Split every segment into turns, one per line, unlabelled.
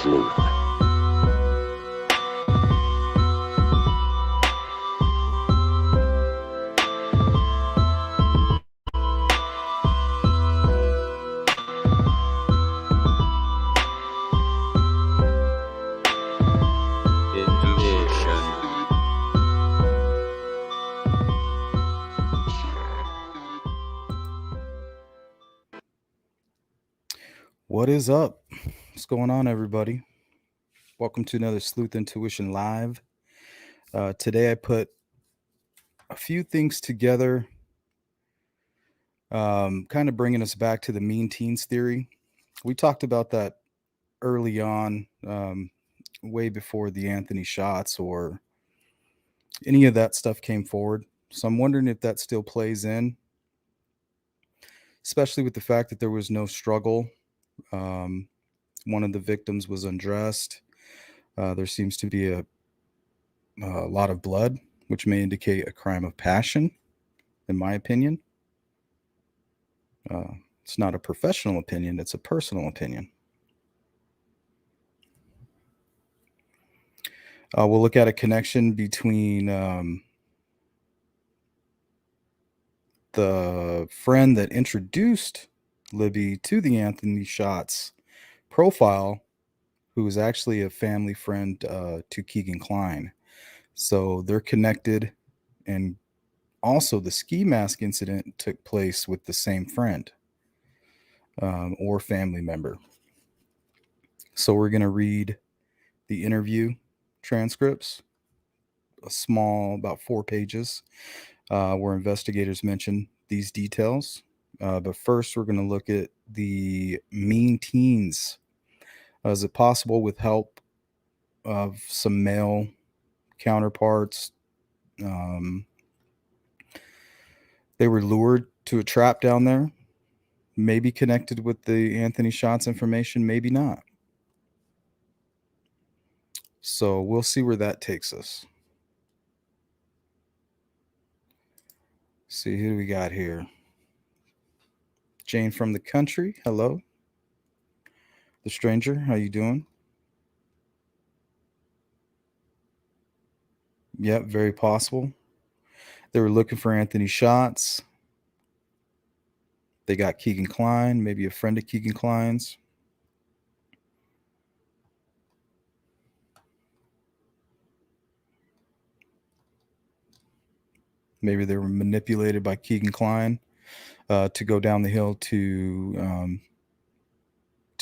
sleuth.
What is up? What's going on, everybody? Welcome to another Sleuth Intuition Live. Today I put a few things together, kind of bringing us back to the mean teens theory. We talked about that early on, way before the Anthony shots or any of that stuff came forward. So I'm wondering if that still plays in, especially with the fact that there was no struggle. One of the victims was undressed. There seems to be a lot of blood, which may indicate a crime of passion, in my opinion. It's not a professional opinion, it's a personal opinion. We'll look at a connection between the friend that introduced Libby to the Anthony Shots profile, who is actually a family friend to Keegan Kline. So they're connected, and also the ski mask incident took place with the same friend or family member. So we're going to read the interview transcripts, a small, about 4 pages, where investigators mention these details. But first, we're going to look at the mean teens. Is it possible, with help of some male counterparts, they were lured to a trap down there? Maybe connected with the Anthony Shots information, maybe not. So we'll see where that takes us. See, who do we got here? Jane from the country, hello. The stranger, how you doing? Yep, very possible. They were looking for Anthony Shots. They got Keegan Kline, maybe a friend of Keegan Kline's. Maybe they were manipulated by Keegan Kline to go down the hill to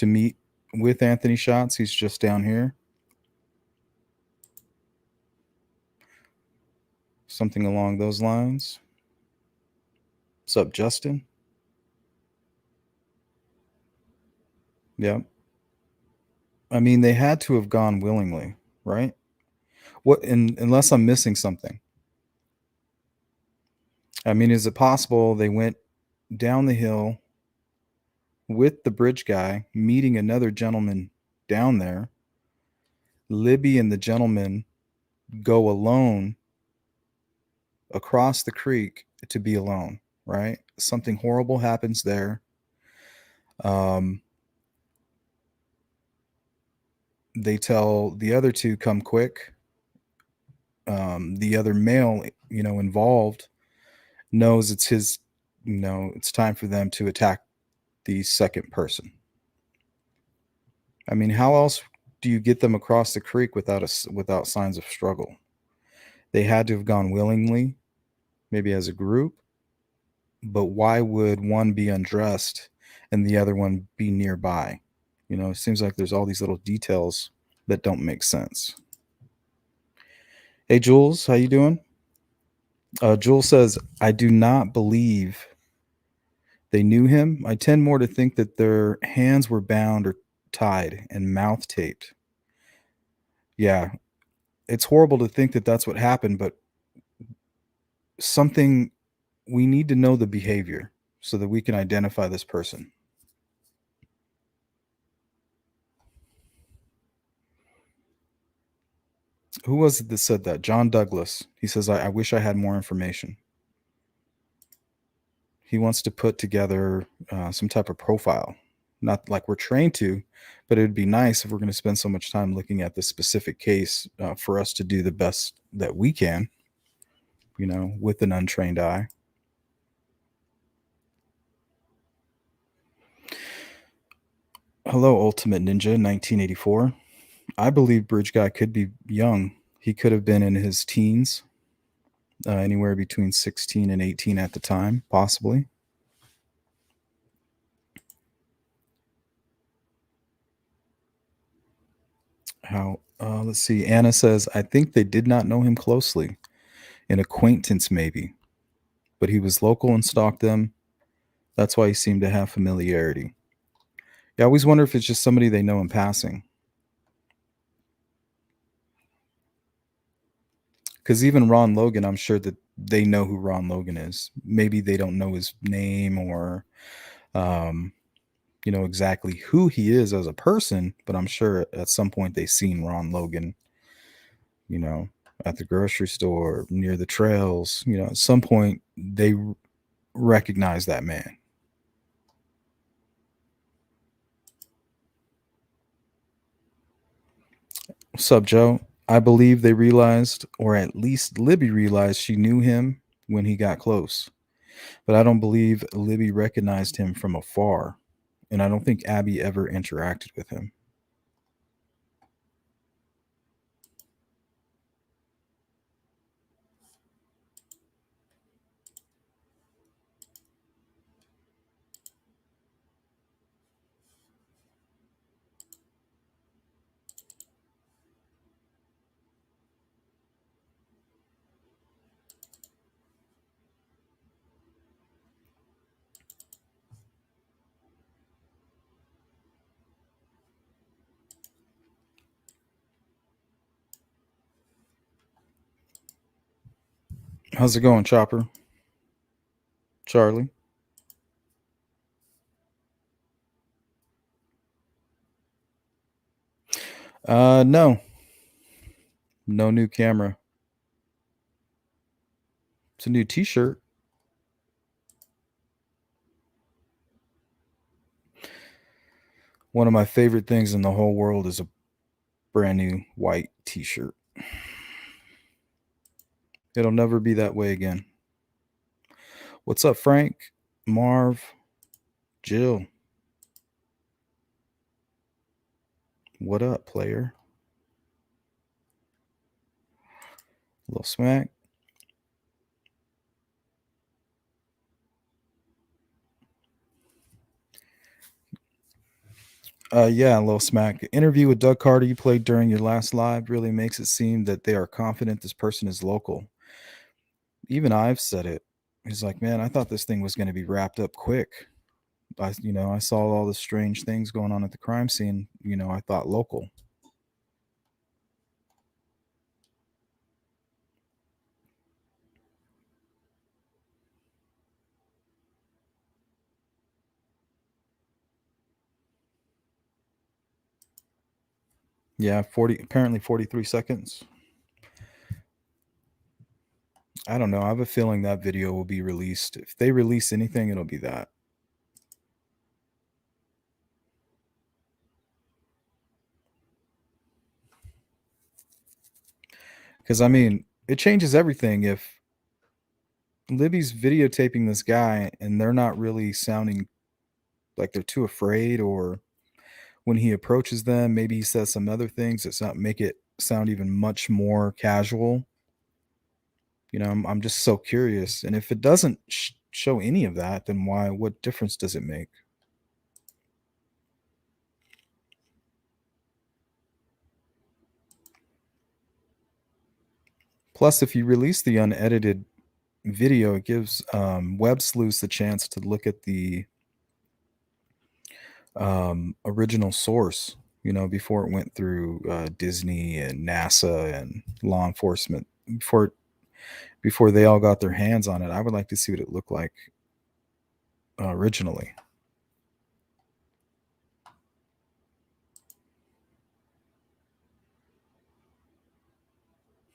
meet with Anthony Shots. He's just down here. Something along those lines. What's up, Justin? Yep. I mean, they had to have gone willingly, right? Unless I'm missing something. I mean, is it possible they went down the hill with the bridge guy, meeting another gentleman down there? Libby and the gentleman go alone across the creek to be alone, right? Something horrible happens there. They tell the other two, come quick. The other male, involved knows it's his, it's time for them to attack the second person. I mean, how else do you get them across the creek without signs of struggle? They had to have gone willingly, maybe as a group. But why would one be undressed and the other one be nearby? It seems like there's all these little details that don't make sense. Hey, Jules, how you doing? Jules says, I do not believe they knew him. I tend more to think that their hands were bound or tied and mouth taped. Yeah, it's horrible to think that that's what happened, but we need to know the behavior so that we can identify this person. Who was it that said that? John Douglas. He says, I wish I had more information. He wants to put together some type of profile. not like we're trained to, but it'd be nice if we're going to spend so much time looking at this specific case for us to do the best that we can, with an untrained eye. Hello, Ultimate Ninja 1984. I believe Bridge Guy could be young. He could have been in his teens, anywhere between 16 and 18 at the time, possibly. How? Let's see. Anna says, I think they did not know him closely. An acquaintance, maybe, but he was local and stalked them. That's why he seemed to have familiarity. Yeah, I always wonder if it's just somebody they know in passing. Because even Ron Logan, I'm sure that they know who Ron Logan is. Maybe they don't know his name or, um, exactly who he is as a person, but I'm sure at some point they've seen Ron Logan, you know, at the grocery store, near the trails. At some point they recognize that man. What's up, Joe? I believe they realized, or at least Libby realized, she knew him when he got close. But I don't believe Libby recognized him from afar. And I don't think Abby ever interacted with him. How's it going, Chopper? Charlie? No. No new camera. It's a new t shirt. One of my favorite things in the whole world is a brand new white t shirt. It'll never be that way again. What's up, Frank? Marv? Jill? What up, player? Little smack. Yeah, Little Smack. Interview with Doug Carter you played during your last live really makes it seem that they are confident this person is local. Even I've said it. He's like, man, I thought this thing was going to be wrapped up quick. I saw all the strange things going on at the crime scene. I thought local. Yeah, 40, apparently 43 seconds. I don't know. I have a feeling that video will be released. If they release anything, it'll be that. Because, I mean, it changes everything if Libby's videotaping this guy and they're not really sounding like they're too afraid, or when he approaches them, maybe he says some other things that make it sound even much more casual. I'm just so curious. And if it doesn't show any of that, then why? What difference does it make? Plus, if you release the unedited video, it gives web sleuths the chance to look at the original source, before it went through Disney and NASA and law enforcement, before they all got their hands on it. I would like to see what it looked like originally.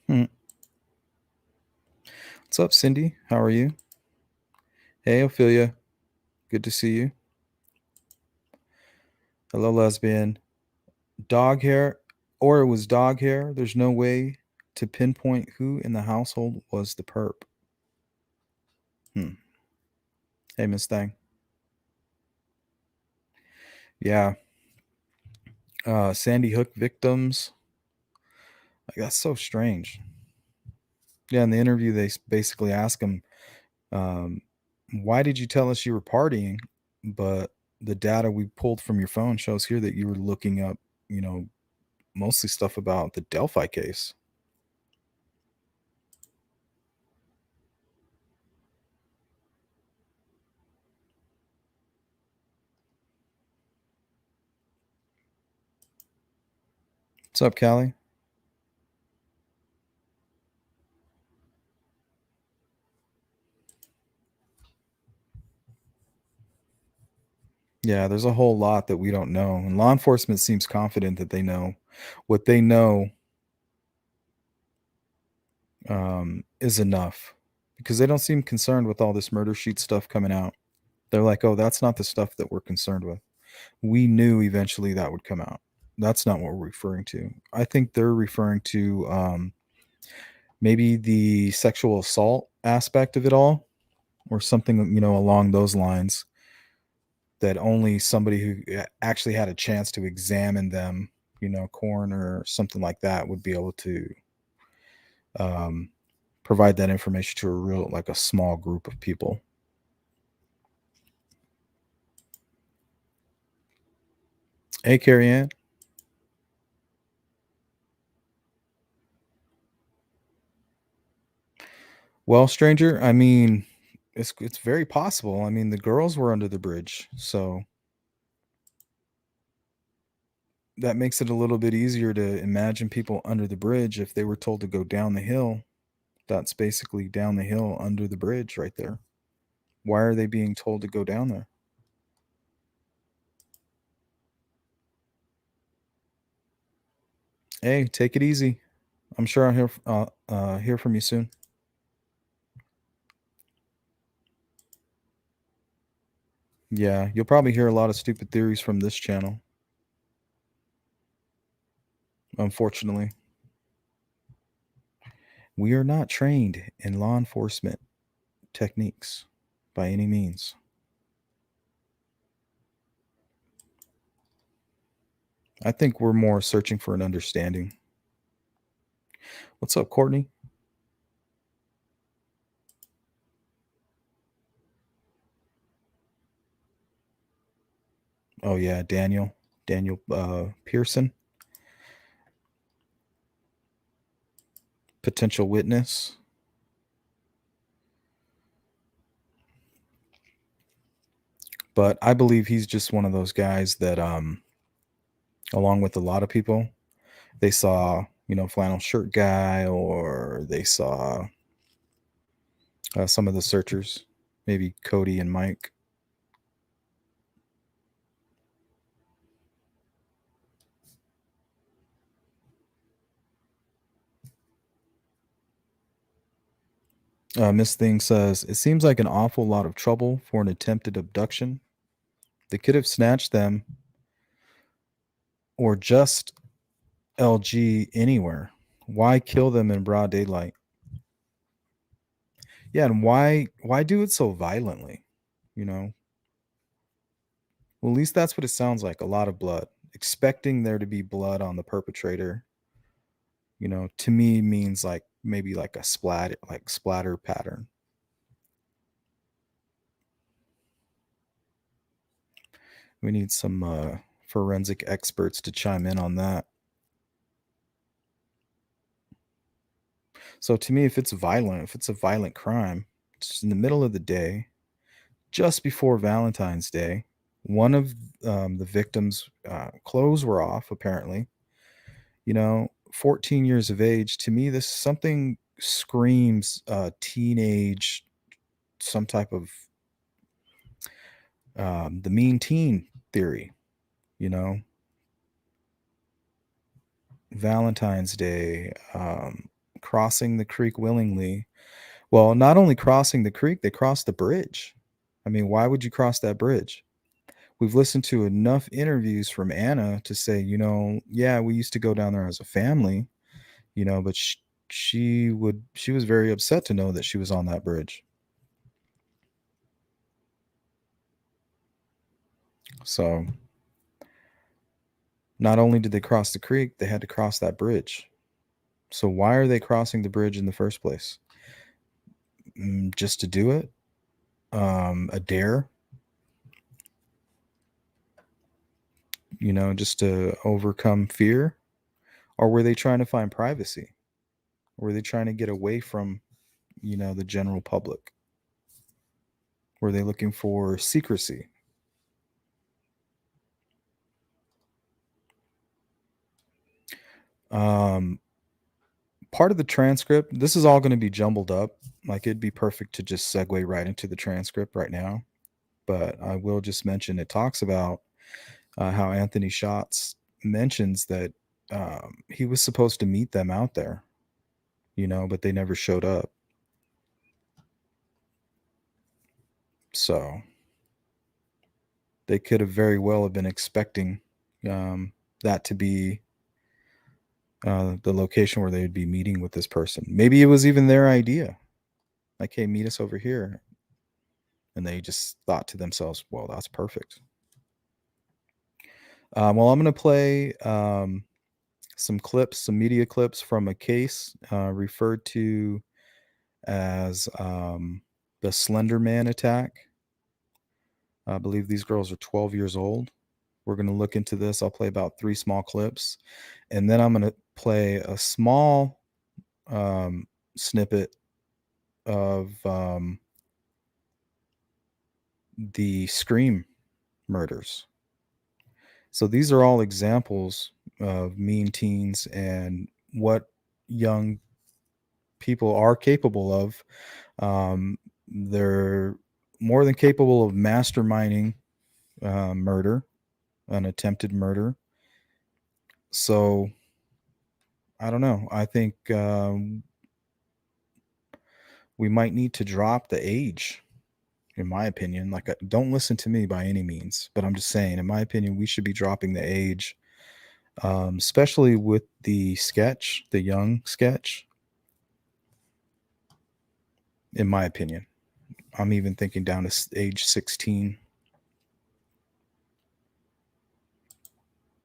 Hmm. What's up, Cindy? How are you? Hey, Ophelia. Good to see you. Hello, lesbian. Dog hair, or it was dog hair. There's no way to pinpoint who in the household was the perp. Hmm. Hey, Miss Thang. Yeah. Sandy Hook victims. Like, that's so strange. Yeah, in the interview, they basically ask him, um, why did you tell us you were partying? But the data we pulled from your phone shows here that you were looking up, you know, mostly stuff about the Delphi case. What's up, Callie? Yeah, there's a whole lot that we don't know. And law enforcement seems confident that they know. What they know is enough because they don't seem concerned with all this murder sheet stuff coming out. They're like, oh, that's not the stuff that we're concerned with. We knew eventually that would come out. That's not what we're referring to. I think they're referring to maybe the sexual assault aspect of it all or something, along those lines that only somebody who actually had a chance to examine them, coroner or something like that would be able to um, provide that information to a real, like a small group of people. Hey, Carrie Ann. Well, stranger, I mean, it's very possible. I mean, the girls were under the bridge, so that makes it a little bit easier to imagine people under the bridge if they were told to go down the hill. That's basically down the hill under the bridge right there. Why are they being told to go down there? Hey, take it easy. I'm sure I'll hear from you soon. Yeah, you'll probably hear a lot of stupid theories from this channel, unfortunately. We are not trained in law enforcement techniques by any means. I think we're more searching for an understanding. What's up, Courtney? Oh yeah, Daniel Pearson, potential witness. But I believe he's just one of those guys that, along with a lot of people, they saw, flannel shirt guy, or they saw some of the searchers, maybe Cody and Mike. Miss Thing says, it seems like an awful lot of trouble for an attempted abduction. They could have snatched them or just LG anywhere. Why kill them in broad daylight? Yeah, and why do it so violently? You know, well, at least that's what it sounds like. A lot of blood. Expecting there to be blood on the perpetrator, to me means like maybe like a splatter pattern. We need some forensic experts to chime in on that. So to me, if it's a violent crime, it's in the middle of the day, just before Valentine's Day. One of the victims' clothes were off, apparently. 14 years of age. To me, this something screams teenage, some type of the mean teen theory. You know, Valentine's Day, crossing the creek willingly. Well, not only crossing the creek, they crossed the bridge. I mean, why would you cross that bridge? We've listened to enough interviews from Anna to say, yeah, we used to go down there as a family, but she was very upset to know that she was on that bridge. So not only did they cross the creek, they had to cross that bridge. So why are they crossing the bridge in the first place? Just to do it? A dare? Just to overcome fear? Or were they trying to find privacy? Or were they trying to get away from, the general public? Were they looking for secrecy? Part of the transcript, this is all going to be jumbled up. Like, it'd be perfect to just segue right into the transcript right now. But I will just mention it talks about how Anthony Schatz mentions that he was supposed to meet them out there, but they never showed up. So they could have very well have been expecting that to be the location where they would be meeting with this person. Maybe it was even their idea. Like, hey, meet us over here. And they just thought to themselves, well, that's perfect. Well, I'm going to play some media clips from a case referred to as the Slenderman attack. I believe these girls are 12 years old. We're going to look into this. I'll play about 3 small clips. And then I'm going to play a small snippet of the Scream murders. So these are all examples of mean teens and what young people are capable of. They're more than capable of masterminding murder, an attempted murder. So I don't know. I think we might need to drop the age, in my opinion. Like, don't listen to me by any means, but I'm just saying, in my opinion, we should be dropping the age, especially with the sketch, the young sketch. In my opinion, I'm even thinking down to age 16.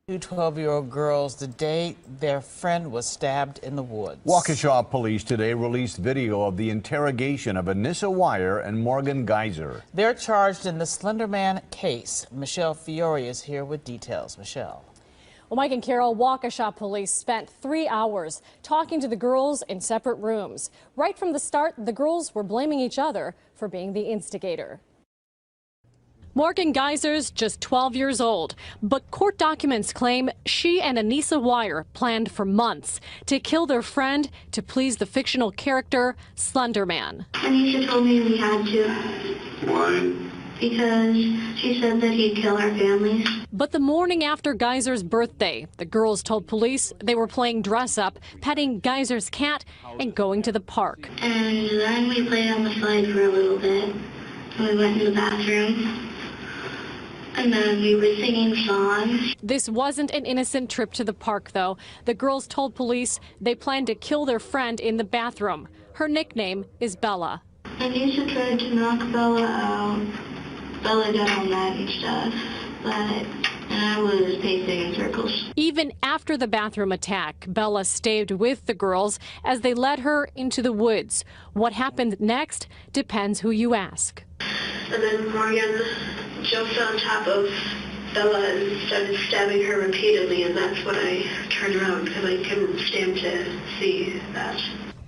Two 12-year-old girls the day their friend was stabbed in the woods.
Waukesha police today released video of the interrogation of Anissa Wire and Morgan Geyser.
They're charged in the Slenderman case. Michelle Fiore is here with details. Michelle.
Well, Mike and Carol, Waukesha police spent 3 hours talking to the girls in separate rooms. Right from the start, the girls were blaming each other for being the instigator. Morgan Geyser's just 12 years old, but court documents claim she and Anissa Wire planned for months to kill their friend to please the fictional character Slenderman.
Anissa told me we had to.
Why?
Because she said that he'd kill our families.
But the morning after Geyser's birthday, the girls told police they were playing dress up, petting Geyser's cat, and going to the park.
And then we played on the slide for a little bit. We went in the bathroom. And then we were singing songs.
This wasn't an innocent trip to the park, though. The girls told police they planned to kill their friend in the bathroom. Her nickname is Bella.
Anissa tried to knock Bella out. Bella got all mad and stuff, and I was pacing in circles.
Even after the bathroom attack, Bella stayed with the girls as they led her into the woods. What happened next depends who you ask.
And then Morgan jumped on top of Bella and started stabbing her repeatedly, and that's when I turned around because I couldn't stand to see that.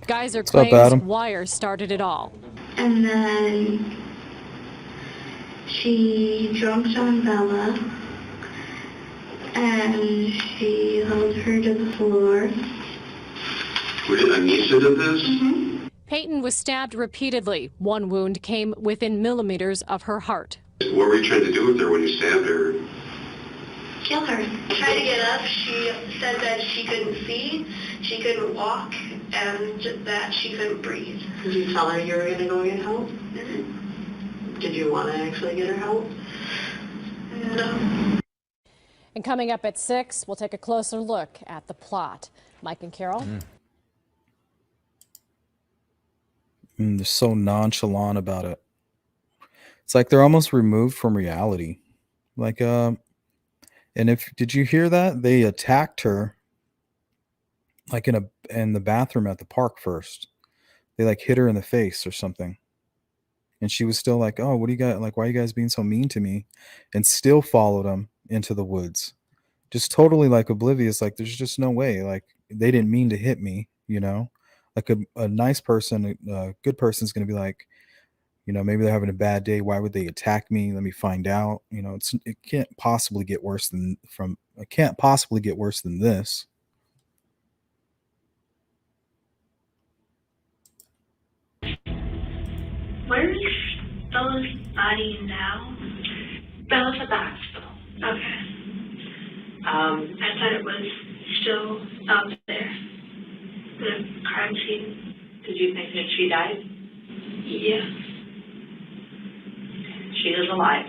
Geyser claims Wire started it all.
And then she jumped on Bella and she held her to the floor.
Anissa did this?
Mm-hmm.
Peyton was stabbed repeatedly. One wound came within millimeters of her heart.
What were you trying to do with her when you stabbed her?
Kill her. Tried to get up. She said that she couldn't see, she couldn't walk, and that she couldn't breathe.
Did you tell her you were going to go get help?
Mm-hmm.
Did you want to actually get her help?
No.
And coming up at 6, we'll take a closer look at the plot. Mike and Carol.
They're so nonchalant about it. It's like they're almost removed from reality. Like, and did you hear that? They attacked her like in the bathroom at the park first. They like hit her in the face or something. And she was still like, "Oh, what do you got? Like, why are you guys being so mean to me?" And still followed them into the woods. Just totally like oblivious. Like, there's just no way. Like, they didn't mean to hit me, you know? Like a nice person, a good person's going to be like, maybe they're having a bad day. Why would they attack me? Let me find out. It can't possibly get worse than this.
Where's Bella's body now? Bella's at the hospital. Okay. I thought it was still out there. The crime scene.
Did you think that she died?
Yeah.
She is alive.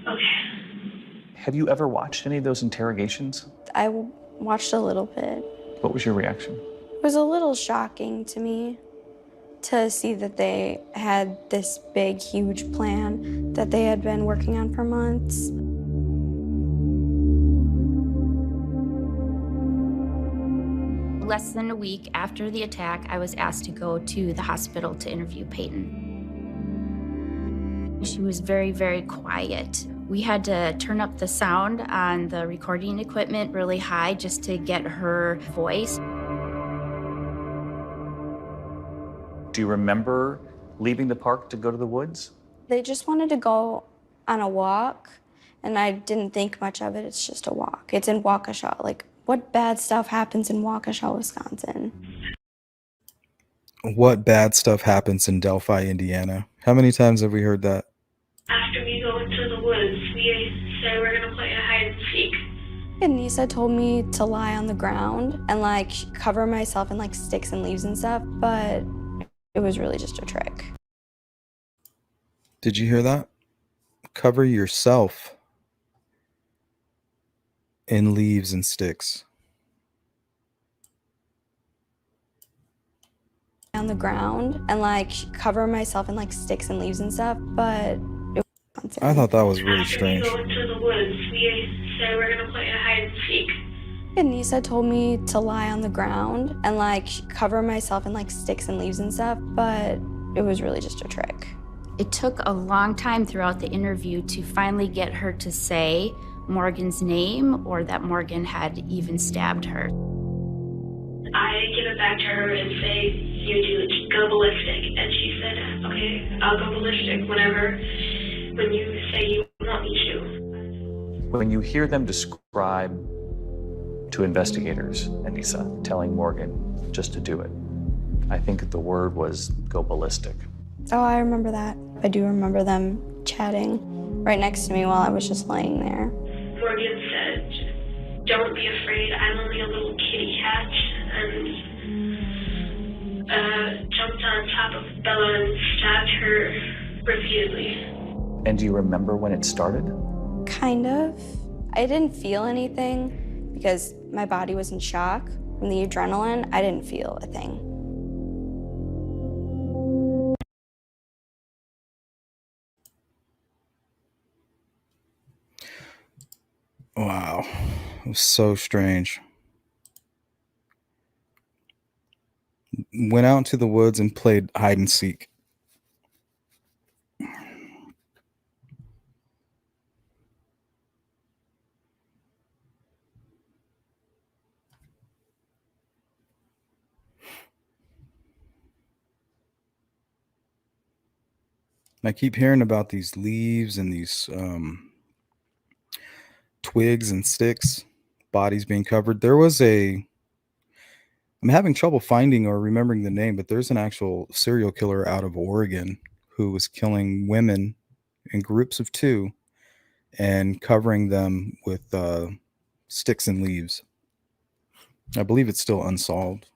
Okay.
Have you ever watched any of those interrogations?
I watched a little bit.
What was your reaction?
It was a little shocking to me to see that they had this big, huge plan that they had been working on for months.
Less than a week after the attack, I was asked to go to the hospital to interview Peyton. She was very, very quiet. We had to turn up the sound on the recording equipment really high just to get her voice.
Do you remember leaving the park to go to the woods?
They just wanted to go on a walk, and I didn't think much of it. It's just a walk. It's in Waukesha. Like, what bad stuff happens in Waukesha, Wisconsin?
What bad stuff happens in Delphi, Indiana? How many times have we heard that?
After we go into the woods, we say we're gonna play a hide and seek.
And Nisa told me to lie on the ground and like cover myself in like sticks and leaves and stuff, but it was really just a trick.
Did you hear that? Cover yourself in leaves and sticks.
On the ground and like cover myself in like sticks and leaves and stuff, but it was
I thought that was really
After
strange.
we go into the woods, we say we're gonna play a hide and seek.
And Nisa told me to lie on the ground and like cover myself in like sticks and leaves and stuff, but it was really just a trick.
It took a long time throughout the interview to finally get her to say Morgan's name or that Morgan had even stabbed her.
I give it back to her and say, you go ballistic. And she said, okay, I'll go ballistic when you say you want me to.
When you hear them describe to investigators, Anissa, telling Morgan just to do it, I think the word was go ballistic.
Oh, I remember that. I do remember them chatting right next to me while I was just laying there.
Morgan said, don't be afraid, I'm only a little kitty cat, and jumped on top of Bella and stabbed her repeatedly.
And do you remember when it started?
Kind of. I didn't feel anything because my body was in shock from the adrenaline. I didn't feel a thing.
Wow. It was so strange. Went out into the woods and played hide and seek. And I keep hearing about these leaves and these twigs and sticks, bodies being covered. I'm having trouble finding or remembering the name, but there's an actual serial killer out of Oregon who was killing women in groups of 2 and covering them with sticks and leaves. I believe it's still unsolved.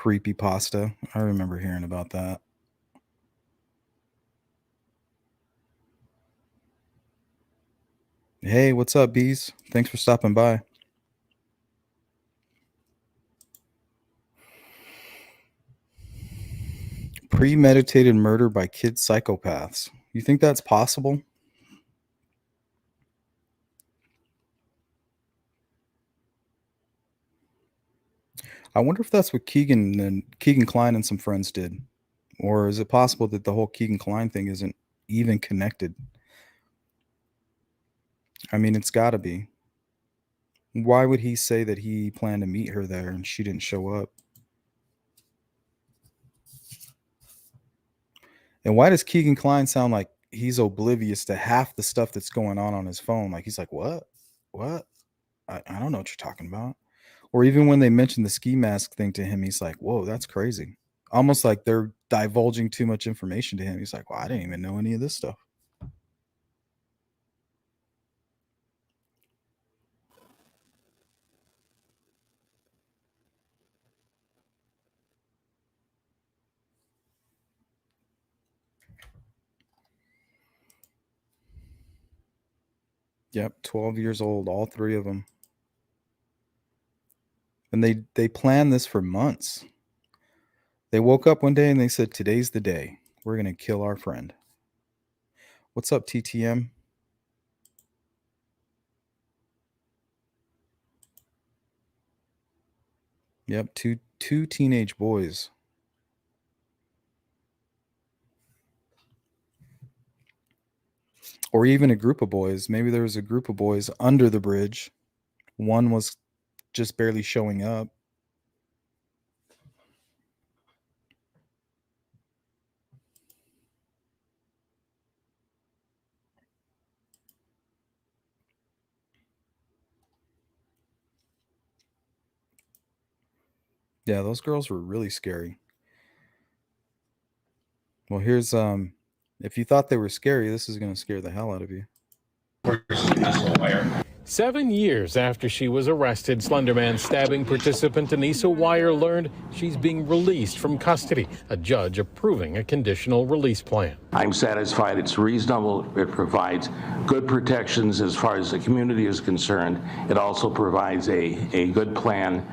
creepypasta. I remember hearing about that. Hey, what's up, bees? Thanks for stopping by. Premeditated murder by kid psychopaths. You think that's possible? I wonder if that's what Keegan Kline and some friends did. Or is it possible that the whole Keegan Kline thing isn't even connected? I mean, it's got to be. Why would he say that he planned to meet her there and she didn't show up? And why does Keegan Kline sound like he's oblivious to half the stuff that's going on his phone? Like, he's like, what? I don't know what you're talking about. Or even when they mention the ski mask thing to him, he's like, whoa, that's crazy. Almost like they're divulging too much information to him. He's like, well, I didn't even know any of this stuff. Yep, 12 years old, all three of them. And they planned this for months. They woke up one day and they said, today's the day. We're going to kill our friend. What's up, TTM? Yep, two teenage boys. Or even a group of boys. Maybe there was a group of boys under the bridge. One was just barely showing up. Yeah, those girls were really scary. Well, here's if you thought they were scary, this is going to scare the hell out of you.
7 years after she was arrested, Slenderman stabbing participant Anissa Wire learned she's being released from custody, a judge approving a conditional release plan.
I'm satisfied it's reasonable. It provides good protections as far as the community is concerned. It also provides a good plan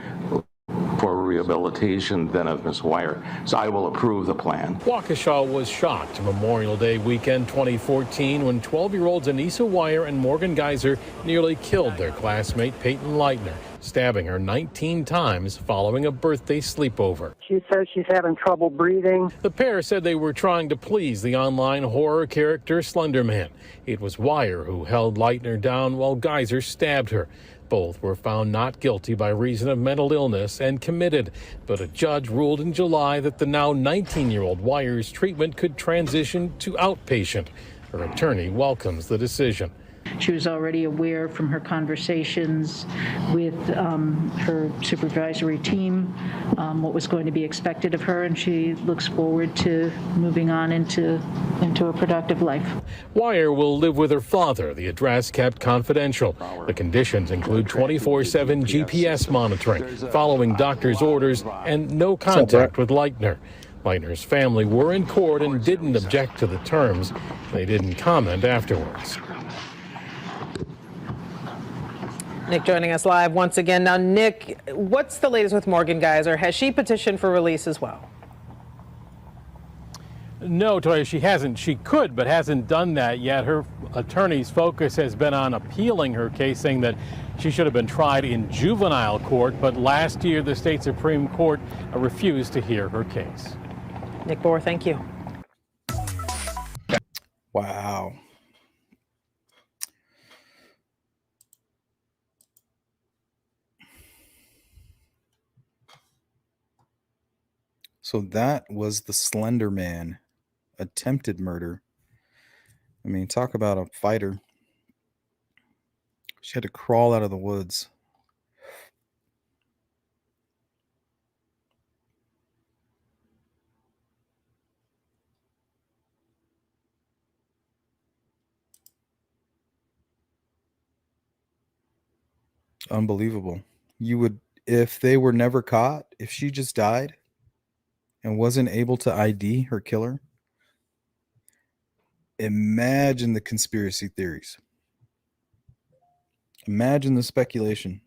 for rehabilitation then of Ms. Wire. So I will approve the plan.
Waukesha was shocked Memorial Day weekend 2014 when 12-year-olds Anissa Wire and Morgan Geyser nearly killed their classmate Peyton Leitner, stabbing her 19 times following a birthday sleepover.
She says she's having trouble breathing.
The pair said they were trying to please the online horror character Slenderman. It was Wire who held Leitner down while Geyser stabbed her. Both were found not guilty by reason of mental illness and committed, but a judge ruled in July that the now 19-year-old Wire's treatment could transition to outpatient. Her attorney welcomes the decision.
She was already aware from her conversations with her supervisory team what was going to be expected of her, and she looks forward to moving on into a productive life.
Wire will live with her father, the address kept confidential. The conditions include 24/7 GPS monitoring, following doctor's orders, and no contact with Leitner. Leitner's family were in court and didn't object to the terms. They didn't comment afterwards.
Nick joining us live once again. Now, Nick, what's the latest with Morgan Geyser? Has she petitioned for release as well?
No, Toya, she hasn't. She could, but hasn't done that yet. Her attorney's focus has been on appealing her case, saying that she should have been tried in juvenile court, but last year the state Supreme Court refused to hear her case.
Nick Bohr, thank you.
Wow. So that was the Slenderman attempted murder. I mean, talk about a fighter. She had to crawl out of the woods. Unbelievable. You would, if they were never caught, if she just died, and wasn't able to ID her killer. Imagine the conspiracy theories. Imagine the speculation.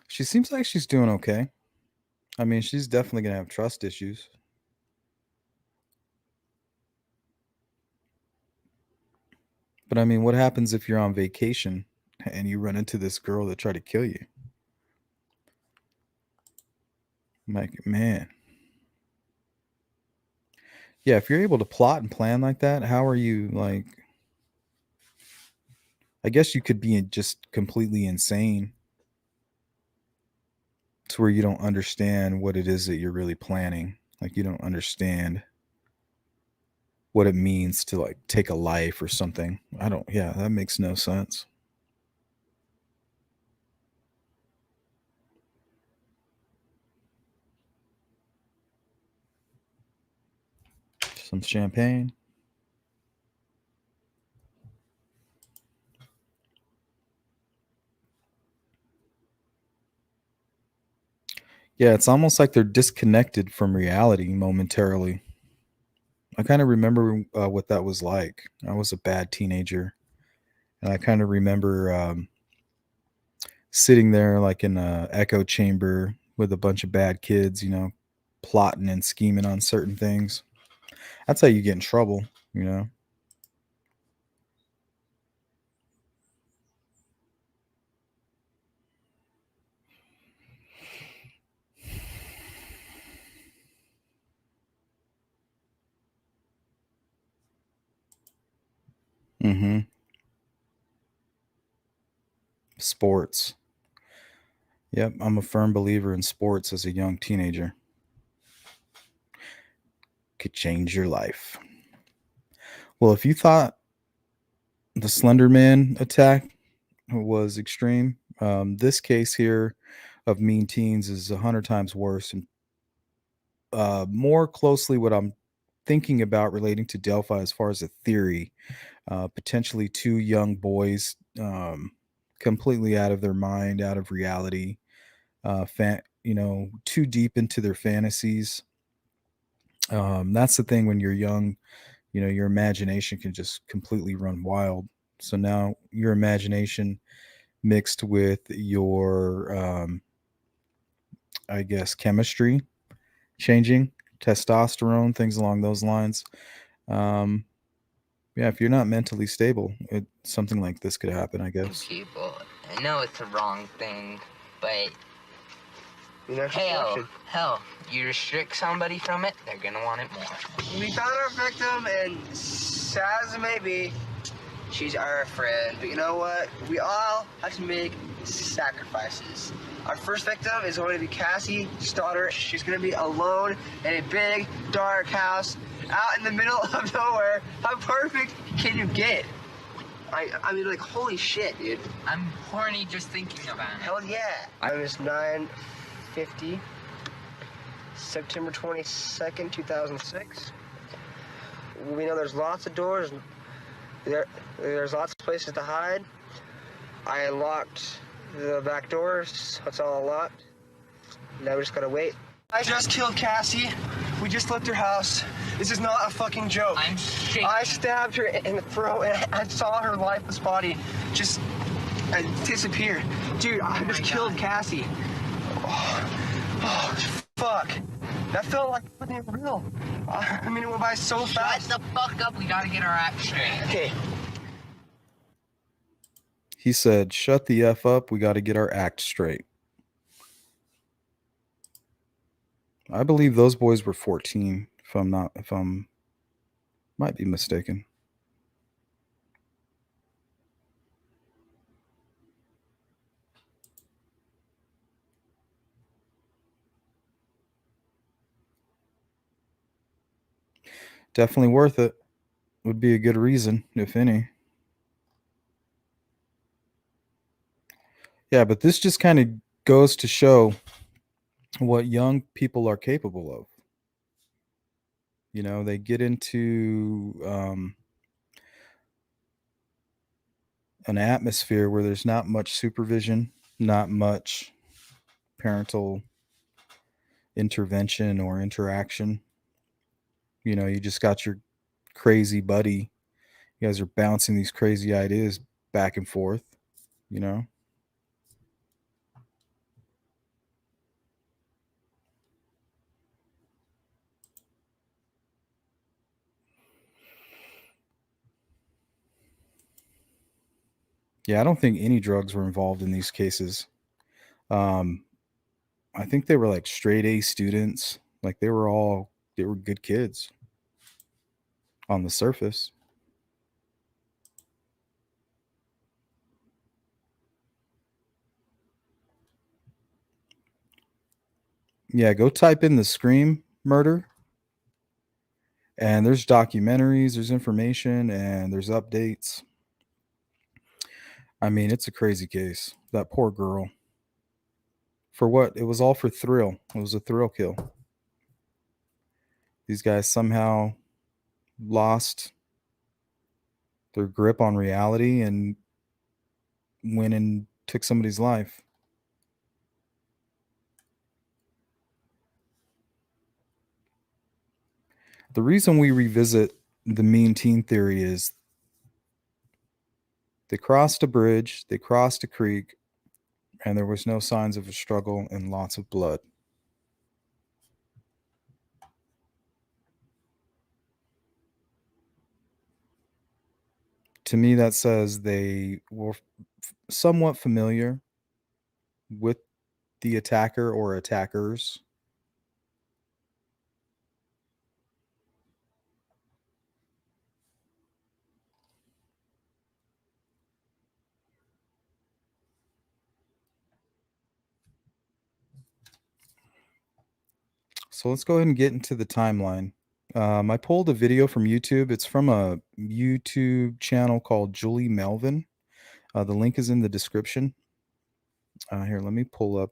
She seems like she's doing okay. I mean, she's definitely going to have trust issues. But I mean, what happens if you're on vacation and you run into this girl that tried to kill you? Like, man. Yeah, if you're able to plot and plan like that, how are you like? I guess you could be just completely insane to where you don't understand what it is that you're really planning. Like, you don't understand what it means to like take a life or something. Yeah, that makes no sense. Some champagne. Yeah, it's almost like they're disconnected from reality momentarily. I kind of remember what that was like. I was a bad teenager, and I kind of remember sitting there like in a echo chamber with a bunch of bad kids, plotting and scheming on certain things. That's how you get in trouble, you know. Mm-hmm. Sports. Yep, I'm a firm believer in sports as a young teenager. Could change your life. Well, if you thought the Slenderman attack was extreme, this case here of mean teens is 100 times worse and more closely what I'm thinking about relating to Delphi as far as a theory. Potentially two young boys completely out of their mind, out of reality, too deep into their fantasies. That's the thing when you're young, your imagination can just completely run wild. So now your imagination mixed with your, I guess, chemistry changing, testosterone, things along those lines. Um, yeah, if you're not mentally stable, something like this could happen, I guess.
People, I know it's the wrong thing, but hell, you restrict somebody from it, they're gonna want it more.
We found our victim, and sad as it may be, she's our friend. But you know what? We all have to make sacrifices. Our first victim is going to be Cassie Stoddard. She's going to be alone in a big, dark house out in the middle of nowhere. How perfect can you get? I mean, like, holy shit, dude.
I'm horny just thinking about it.
Hell yeah. Time is 9:50, September 22nd, 2006. We know there's lots of doors. There's lots of places to hide. I unlocked the back doors. That's all unlocked. Now we just gotta wait. I just killed Cassie. We just left her house. This is not a fucking joke.
I'm shaking.
I stabbed her in the throat and I saw her lifeless body just disappear. Dude, I just killed Cassie. Oh, fuck. That felt like fucking real. I mean, it went by so fast.
Shut the fuck up. We gotta get our act straight.
Okay.
He said, "Shut the F up. We got to get our act straight." I believe those boys were 14, if I'm might be mistaken. Definitely worth it. Would be a good reason, if any. Yeah, but this just kind of goes to show what young people are capable of. You know, they get into an atmosphere where there's not much supervision, not much parental intervention or interaction. You know, you just got your crazy buddy. You guys are bouncing these crazy ideas back and forth, you know? Yeah, I don't think any drugs were involved in these cases. I think they were like straight A students. Like they were good kids on the surface. Yeah, go type in the Scream murder, and there's documentaries, there's information, and there's updates. I mean, it's a crazy case. That poor girl. For what? It was all for thrill. It was a thrill kill. These guys somehow lost their grip on reality and went and took somebody's life. The reason we revisit the mean teen theory is they crossed a bridge, they crossed a creek, and there was no signs of a struggle and lots of blood. To me, that says they were somewhat familiar with the attacker or attackers. So let's go ahead and get into the timeline. I pulled a video from YouTube. It's from a YouTube channel called Julie Melvin. The link is in the description. Here, let me pull up.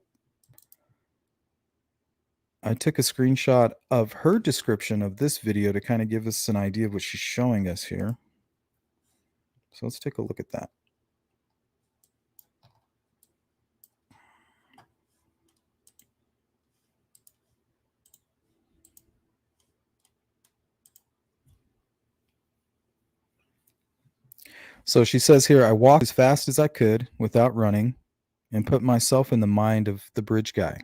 I took a screenshot of her description of this video to kind of give us an idea of what she's showing us here. So let's take a look at that. So she says here, I walked as fast as I could without running and put myself in the mind of the bridge guy,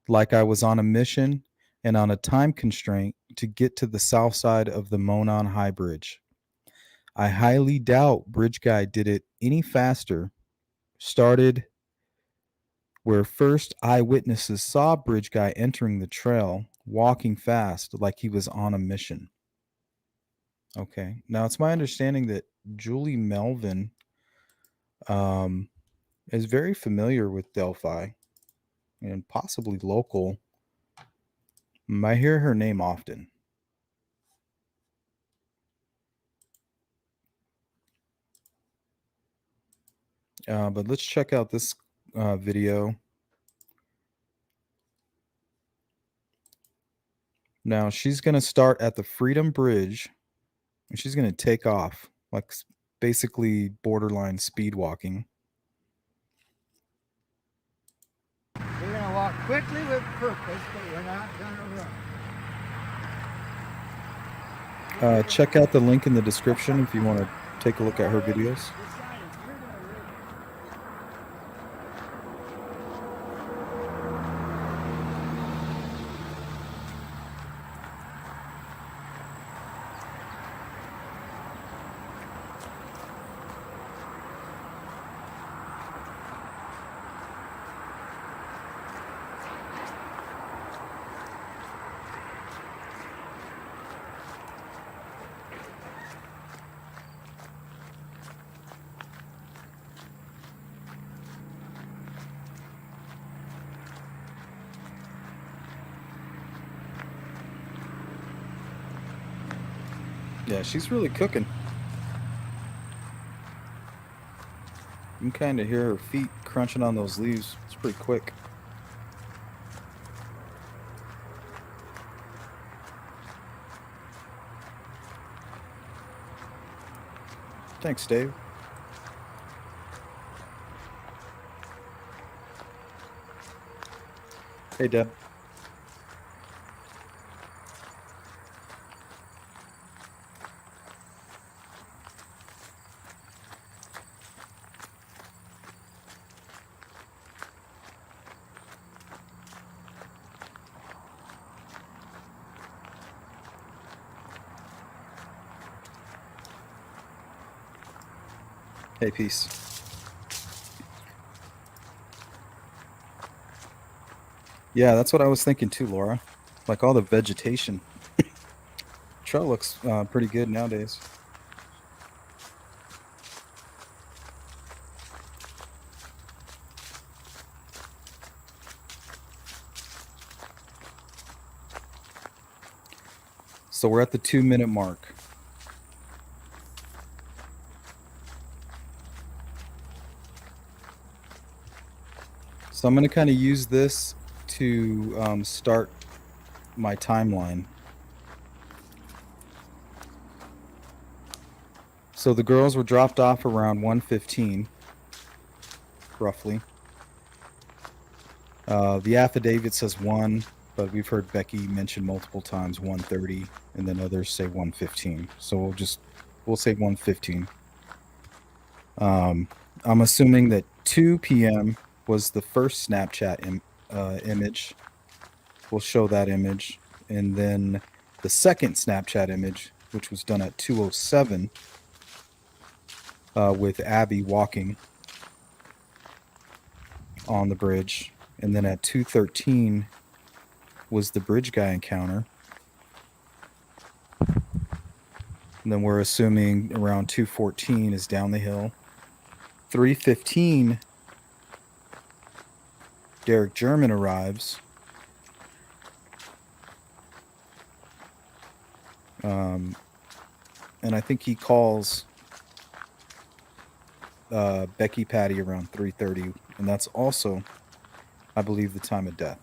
like I was on a mission and on a time constraint to get to the south side of the Monon High Bridge. I highly doubt bridge guy did it any faster. Started where first eyewitnesses saw bridge guy entering the trail, walking fast like he was on a mission. Okay. Now it's my understanding that Julie Melvin is very familiar with Delphi and possibly local. I hear her name often. But let's check out this video. Now she's going to start at the Freedom Bridge and she's going to take off, like basically borderline speed walking.
We're going to walk quickly with purpose, but we're not going to run.
Check out the link in the description if you want to take a look at her videos. Yeah, she's really cooking. You can kind of hear her feet crunching on those leaves. It's pretty quick. Thanks, Dave. Hey, Deb. Hey, peace. Yeah, that's what I was thinking too, Laura. Like all the vegetation. Trail looks pretty good nowadays. So we're at the 2-minute mark. So I'm going to kind of use this to start my timeline. So the girls were dropped off around 1:15, roughly. The affidavit says 1, but we've heard Becky mention multiple times 1:30, and then others say 1:15. So we'll say 1:15. I'm assuming that 2 p.m. was the first Snapchat image. We'll show that image. And then the second Snapchat image, which was done at 2:07, with Abby walking on the bridge. And then at 2:13 was the bridge guy encounter. And then we're assuming around 2:14 is down the hill. 3:15, Derek German arrives. And I think he calls Becky Patty around 3:30, and that's also, I believe, the time of death.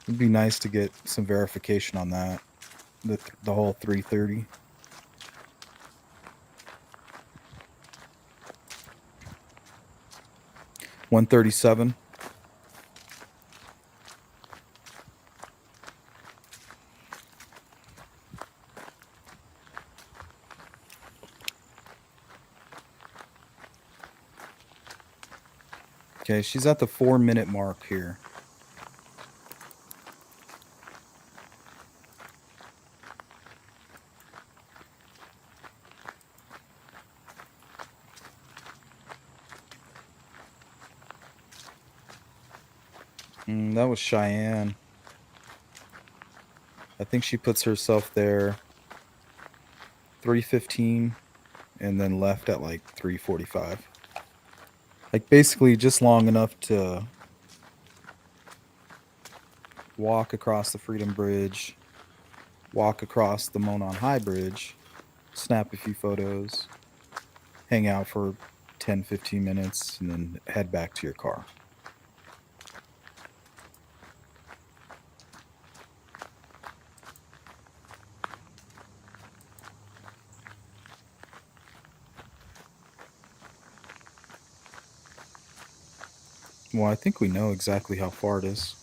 It'd be nice to get some verification on that, the whole 3:30. $137. Okay, she's at the 4-minute mark here. That was Cheyenne. I think she puts herself there 3:15 and then left at like 3:45. Like basically just long enough to walk across the Freedom Bridge, walk across the Monon High Bridge, snap a few photos, hang out for 10-15 minutes, and then head back to your car. Well, I think we know exactly how far it is.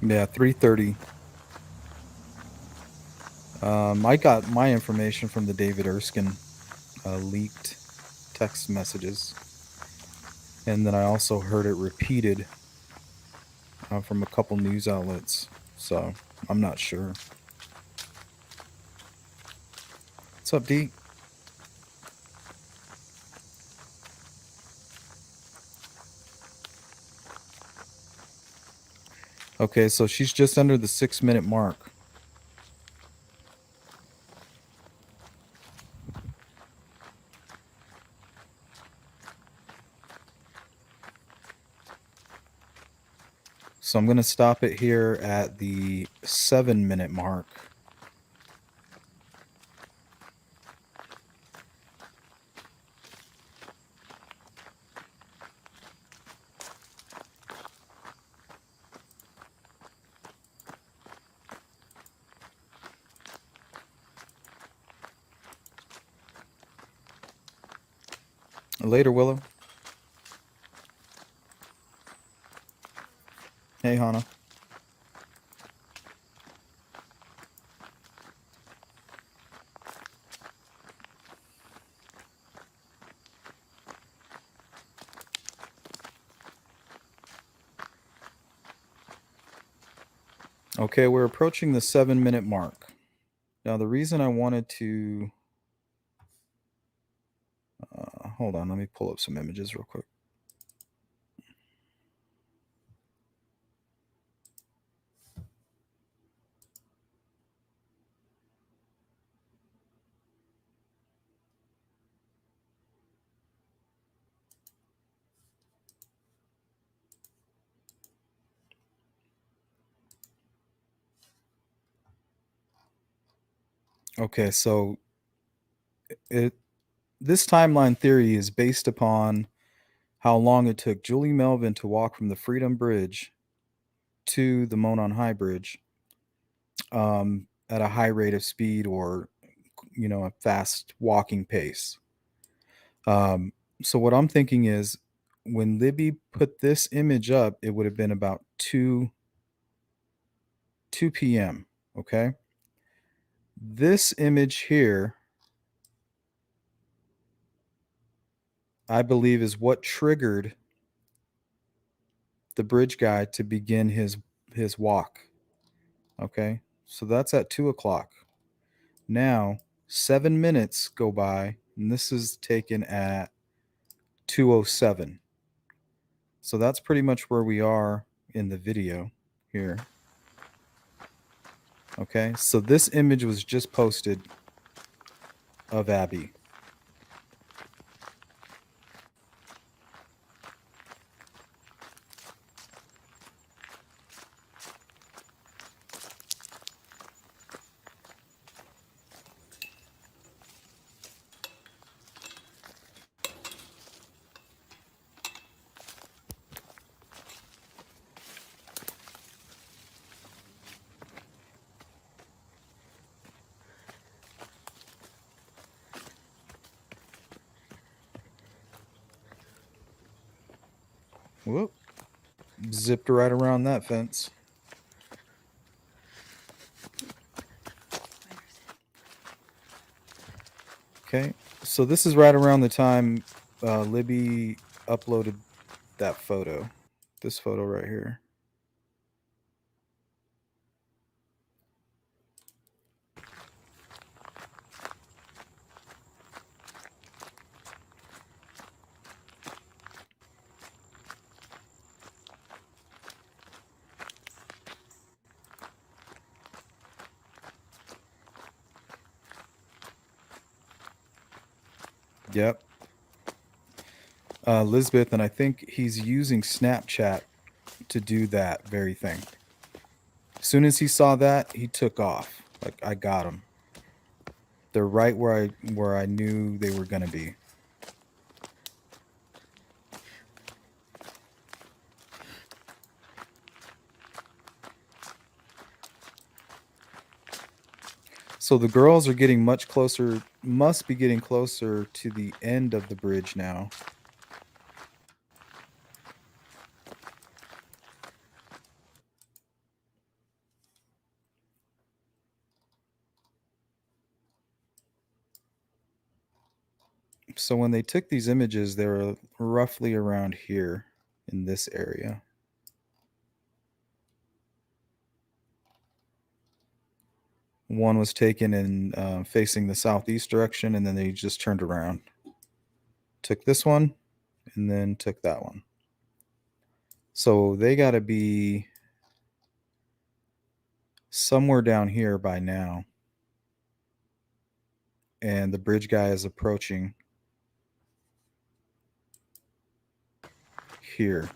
Yeah, 3:30. I got my information from the David Erskine leaked text messages. And then I also heard it repeated from a couple news outlets. So I'm not sure. What's up, D? Okay, so she's just under the 6-minute mark. So I'm going to stop it here at the 7-minute mark. Later, Willow. Hey, Hannah. Okay, we're approaching the 7-minute mark. Now, the reason I wanted to... hold on, let me pull up some images real quick. Okay, so this timeline theory is based upon how long it took Julie Melvin to walk from the Freedom Bridge to the Monon High Bridge at a high rate of speed, or a fast walking pace. So what I'm thinking is, when Libby put this image up, it would have been about 2 p.m. Okay. This image here, I believe, is what triggered the bridge guy to begin his walk. Okay. So that's at 2 o'clock. Now, 7 minutes go by, and this is taken at 2:07. So that's pretty much where we are in the video here. Okay, so this image was just posted of Abby. Whoop. Zipped right around that fence. Okay, so this is right around the time Libby uploaded that photo. This photo right here. Yep. Lisbeth, and I think he's using Snapchat to do that very thing. As soon as he saw that, he took off. Like, I got him. They're right where I knew they were gonna be. So the girls are getting much closer, must be getting closer to the end of the bridge now. So when they took these images, they were roughly around here in this area. One was taken in facing the southeast direction, and then they just turned around. Took this one, and then took that one. So they got to be somewhere down here by now. And the bridge guy is approaching here.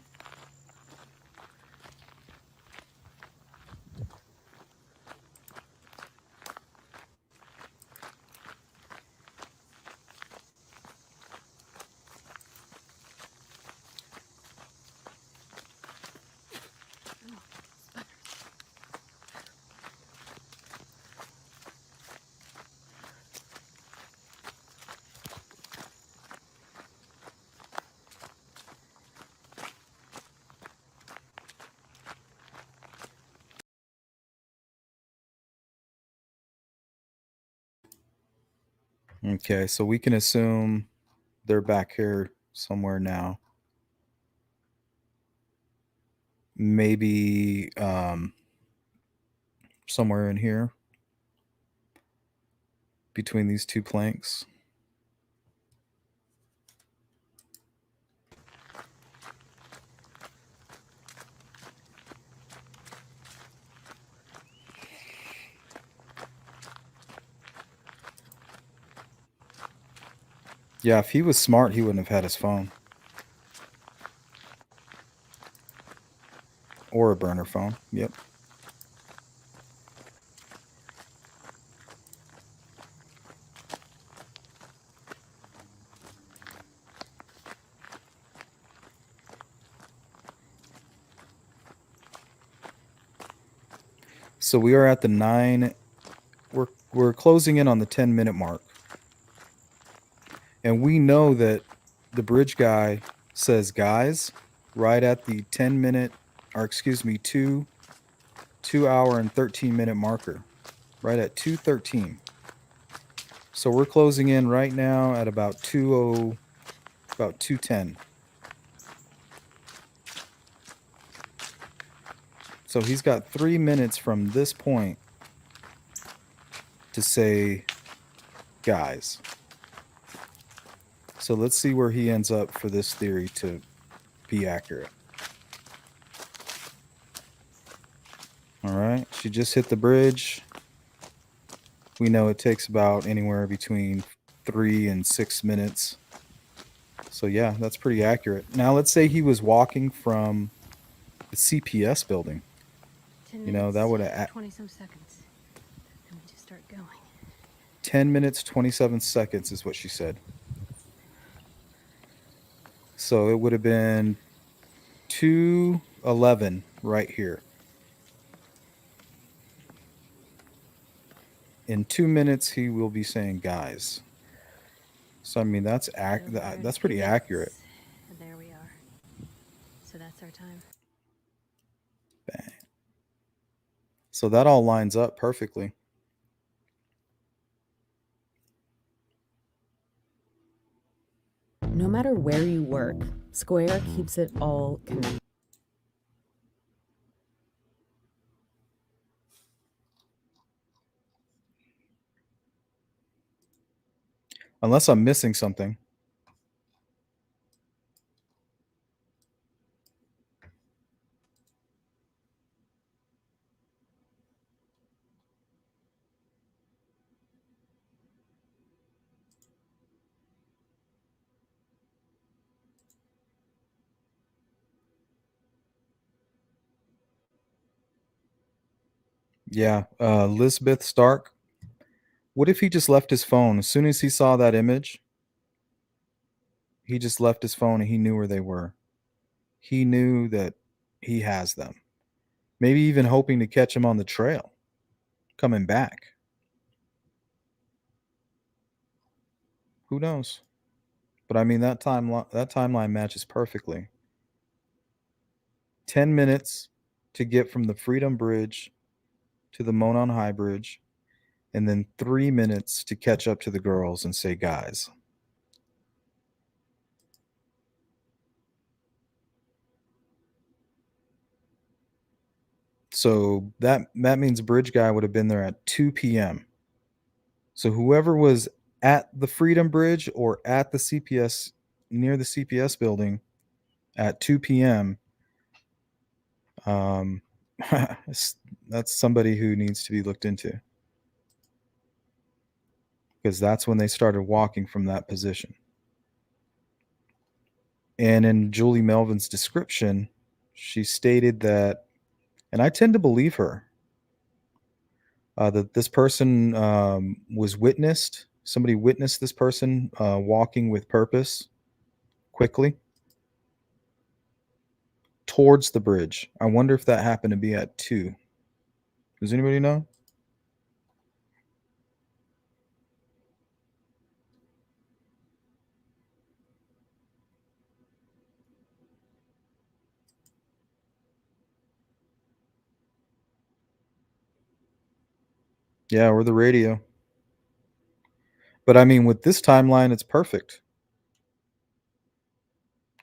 Okay, so we can assume they're back here somewhere now. Maybe somewhere in here between these two planks. Yeah, if he was smart, he wouldn't have had his phone. Or a burner phone. Yep. So we are at the 9. We're closing in on the 10-minute mark. And we know that the bridge guy says guys right at the 10-minute, or excuse me, 2 hour and 13-minute marker. Right at 2:13. So we're closing in right now at about 2:10. So he's got 3 minutes from this point to say guys. So let's see where he ends up for this theory to be accurate. All right, she just hit the bridge. We know it takes about anywhere between 3 and 6 minutes. So yeah, that's pretty accurate. Now let's say he was walking from the CPS building.
10
You know, that would have
20-some seconds. And we just start going.
10 minutes, 27 seconds is what she said. So it would have been 2:11 right here. In 2 minutes, he will be saying guys. So I mean, that's pretty accurate.
And there we are. So that's our time.
Bang. So that all lines up perfectly.
No matter where you work, Square keeps it all connected.
Unless I'm missing something. Yeah, Lisbeth Stark. What if he just left his phone? As soon as he saw that image, he just left his phone and he knew where they were. He knew that he has them. Maybe even hoping to catch him on the trail coming back. Who knows? But I mean, that timeline matches perfectly. 10 minutes to get from the Freedom Bridge to the Monon High Bridge, and then 3 minutes to catch up to the girls and say guys. So that means Bridge Guy would have been there at 2 p.m. So whoever was at the Freedom Bridge or at the CPS, near the CPS building at 2 p.m., that's somebody who needs to be looked into. Because that's when they started walking from that position. And in Julie Melvin's description, she stated that, and I tend to believe her, that this person was witnessed. Somebody witnessed this person walking with purpose quickly towards the bridge. I wonder if that happened to be at 2. Does anybody know? Yeah, or the radio. But I mean, with this timeline, it's perfect.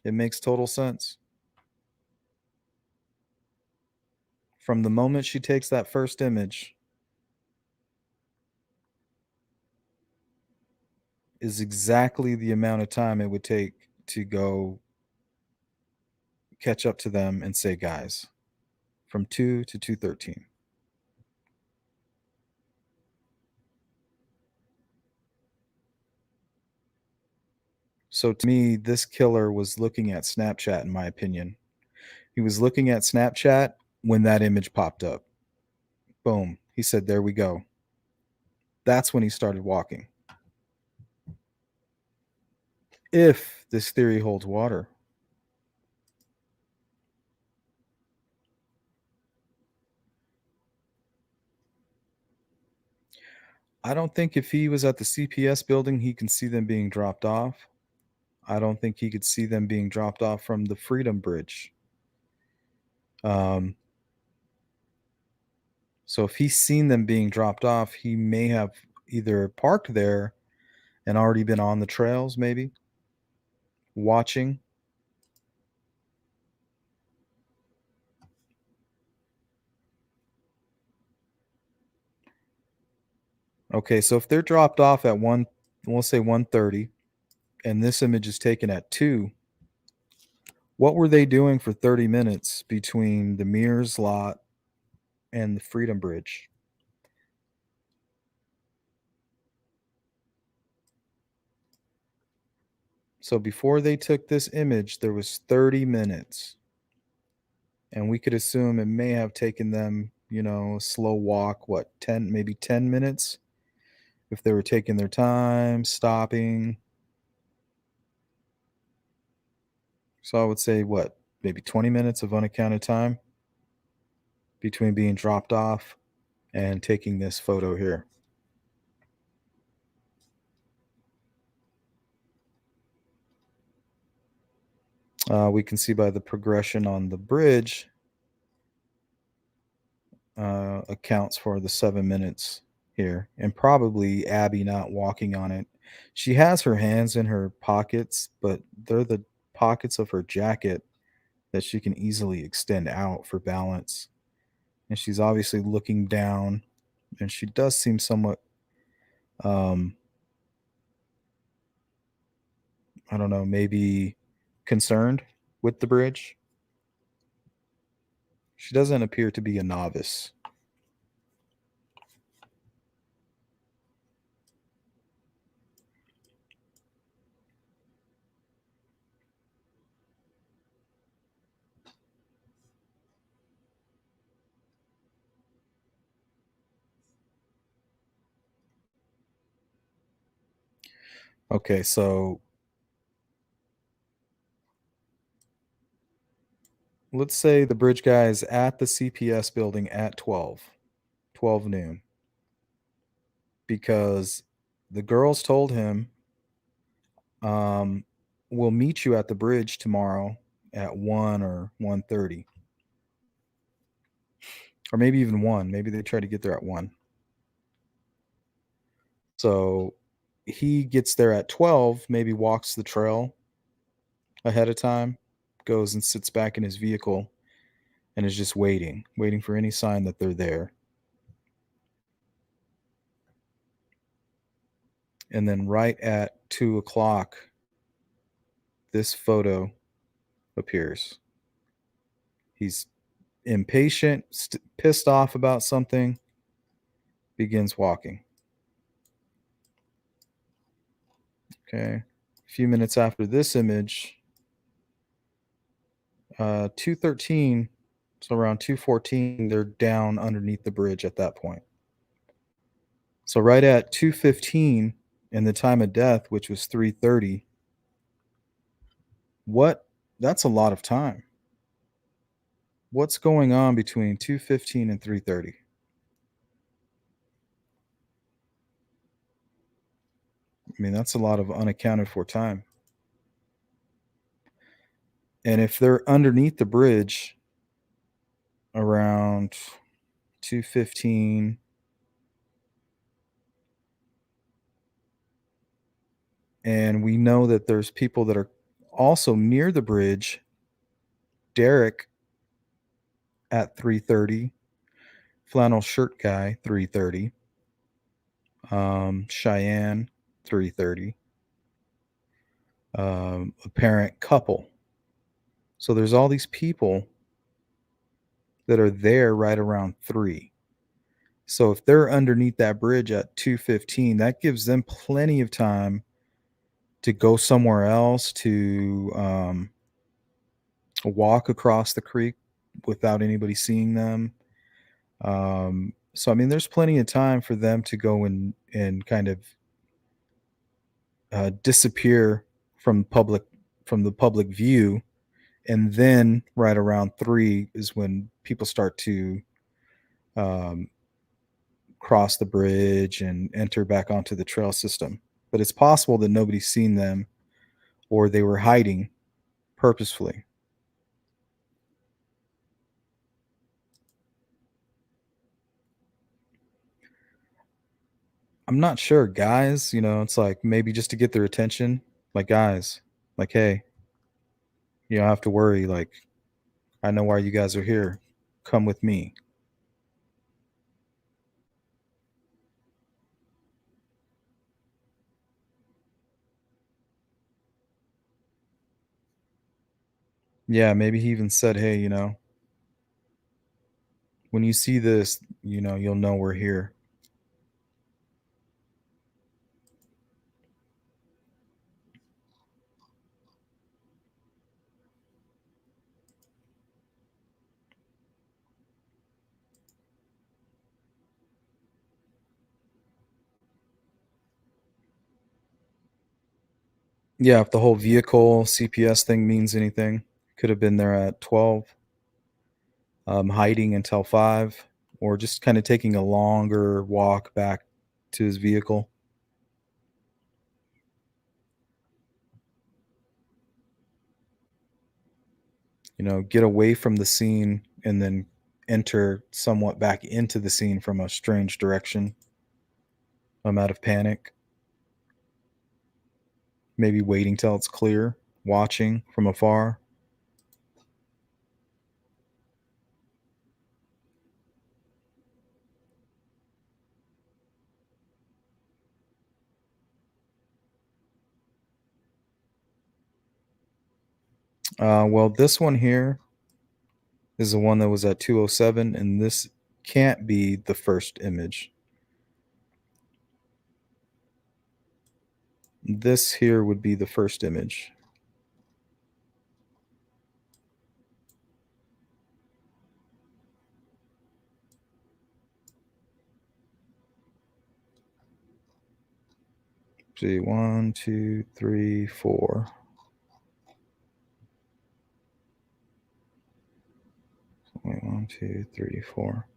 It makes total sense. From the moment she takes that first image is exactly the amount of time it would take to go catch up to them and say, guys, from 2 to 2:13. So to me, this killer was looking at Snapchat, in my opinion. He was looking at Snapchat when that image popped up. Boom. He said, there we go. That's when he started walking. If this theory holds water. I don't think if he was at the CPS building, he can see them being dropped off. I don't think he could see them being dropped off from the Freedom Bridge. So if he's seen them being dropped off, he may have either parked there and already been on the trails, maybe watching. Okay, so if they're dropped off at we'll say 1:30, and this image is taken at 2, what were they doing for 30 minutes between the Mears lot and the Freedom Bridge? So before they took this image, there was 30 minutes. And we could assume it may have taken them, a slow walk, 10, maybe 10 minutes? If they were taking their time, stopping. So I would say maybe 20 minutes of unaccounted time between being dropped off and taking this photo here. We can see by the progression on the bridge accounts for the 7 minutes here, and probably Abby not walking on it. She has her hands in her pockets, but they're the pockets of her jacket that she can easily extend out for balance. And she's obviously looking down, and she does seem somewhat I don't know, maybe concerned with the bridge. She doesn't appear to be a novice. Okay, so let's say the bridge guy is at the CPS building at 12 noon, because the girls told him, we'll meet you at the bridge tomorrow at 1 or 1:30, or maybe even 1. Maybe they try to get there at 1. So he gets there at 12, maybe walks the trail ahead of time, goes and sits back in his vehicle, and is just waiting for any sign that they're there. And then right at 2:00, this photo appears. He's impatient, pissed off about something, begins walking. Okay. A few minutes after this image, 2:13, so around 2:14, they're down underneath the bridge at that point. So right at 2:15 and the time of death, which was 3:30, that's a lot of time. What's going on between 2:15 and 3:30? I mean, that's a lot of unaccounted for time. And if they're underneath the bridge around 2:15, And we know that there's people that are also near the bridge. Derek at 3:30, flannel shirt guy 3:30, Cheyenne 3:30, apparent couple. So there's all these people that are there right around 3. So if they're underneath that bridge at 2:15, that gives them plenty of time to go somewhere else, to walk across the creek without anybody seeing them. So I mean, there's plenty of time for them to go and kind of disappear from the public view, and then right around 3 is when people start to um, cross the bridge and enter back onto the trail system. But it's possible that nobody's seen them, or they were hiding purposefully. I'm not sure, guys. It's like maybe just to get their attention. Like, guys, like, hey, you don't have to worry. Like, I know why you guys are here. Come with me. Yeah, maybe he even said, hey, when you see this, you'll know we're here. Yeah, if the whole vehicle CPS thing means anything, could have been there at 12, hiding until 5, or just kind of taking a longer walk back to his vehicle. Get away from the scene and then enter somewhat back into the scene from a strange direction. I'm out of panic. Maybe waiting till it's clear, watching from afar. Well, this one here is the one that was at 2:07, and this can't be the first image. This here would be the first image. See, 1, 2, 3, 4. Wait, 1, 2, 3, 4.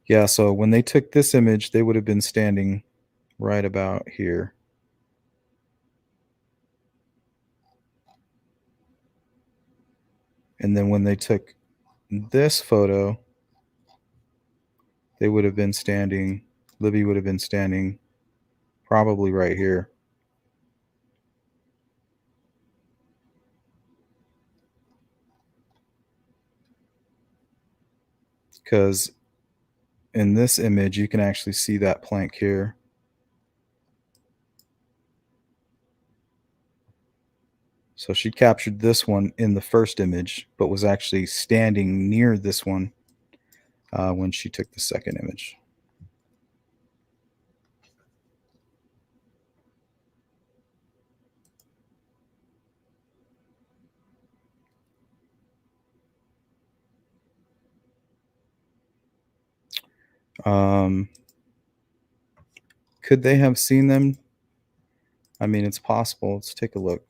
Yeah, so when they took this image, they would have been standing right about here. And then when they took this photo, they would have been standing, Libby would have been standing probably right here. Because in this image, you can actually see that plank here. So she captured this one in the first image, but was actually standing near this one when she took the second image. Could they have seen them? I mean, it's possible. Let's take a look.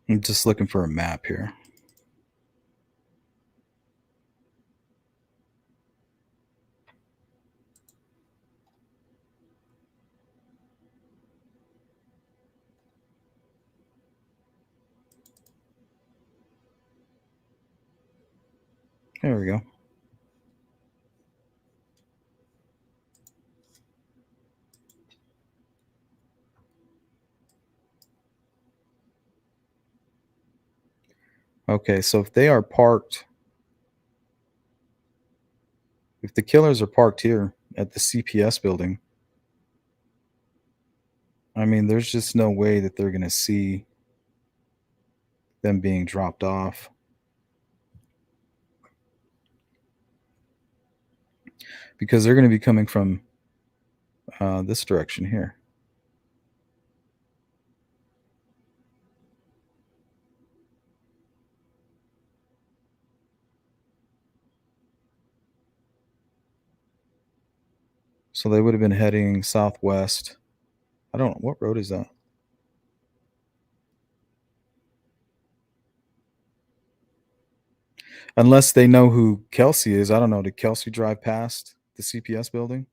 I'm just looking for a map here. There we go. Okay, so if they are parked, if the killers are parked here at the CPS building, I mean, there's just no way that they're going to see them being dropped off. Because they're going to be coming from this direction here. So they would have been heading southwest. I don't know. What road is that? Unless they know who Kelsey is. I don't know. Did Kelsey drive past the CPS building?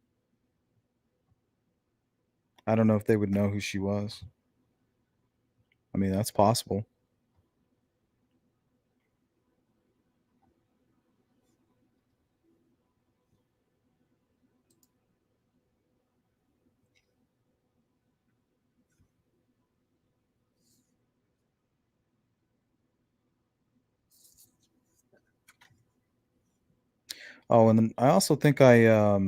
I don't know if they would know who she was. I mean, that's possible. Oh, and then I also think I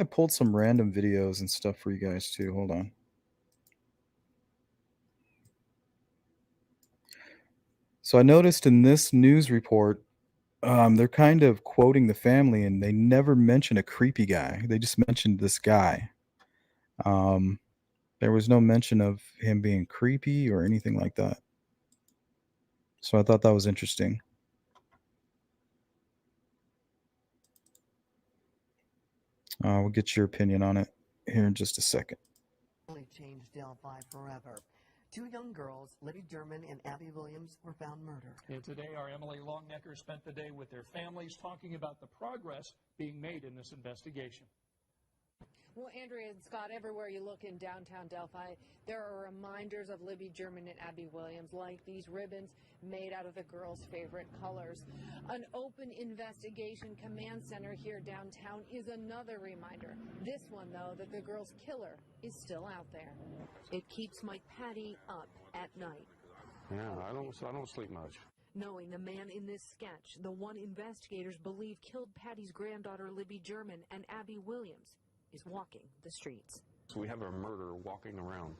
pulled some random videos and stuff for you guys too. Hold on. So I noticed in this news report, they're kind of quoting the family, and they never mention a creepy guy. They just mentioned this guy. There was no mention of him being creepy or anything like that. So I thought that was interesting. We'll get your opinion on it here in just a second.
Only changed Delphi forever. Two young girls, Libby German and Abby Williams, were found murdered.
And today, our Emily Longnecker spent the day with their families talking about the progress being made in this investigation.
Well, Andrea and Scott, everywhere you look in downtown Delphi, there are reminders of Libby German and Abby Williams, like these ribbons made out of the girls' favorite colors. An open investigation command center here downtown is another reminder. This one, though, that the girl's killer is still out there. It keeps Mike Patty up at night.
Yeah, I don't sleep much.
Knowing the man in this sketch, the one investigators believe killed Patty's granddaughter Libby German and Abby Williams, is walking the streets.
So we have a murderer walking around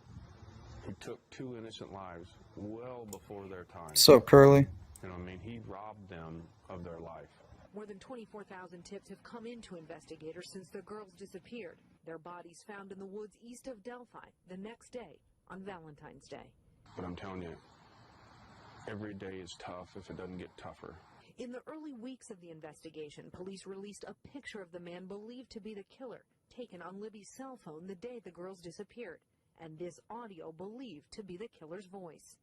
who took two innocent lives well before their time.
What's up, Curly?
You know what I mean? He robbed them of their life.
More than 24,000 tips have come into investigators since the girls disappeared. Their bodies found in the woods east of Delphi the next day on Valentine's Day.
But I'm telling you, every day is tough if it doesn't get tougher.
In the early weeks of the investigation, police released a picture of the man believed to be the killer, taken on Libby's cell phone the day the girls disappeared, and this audio believed to be the killer's voice.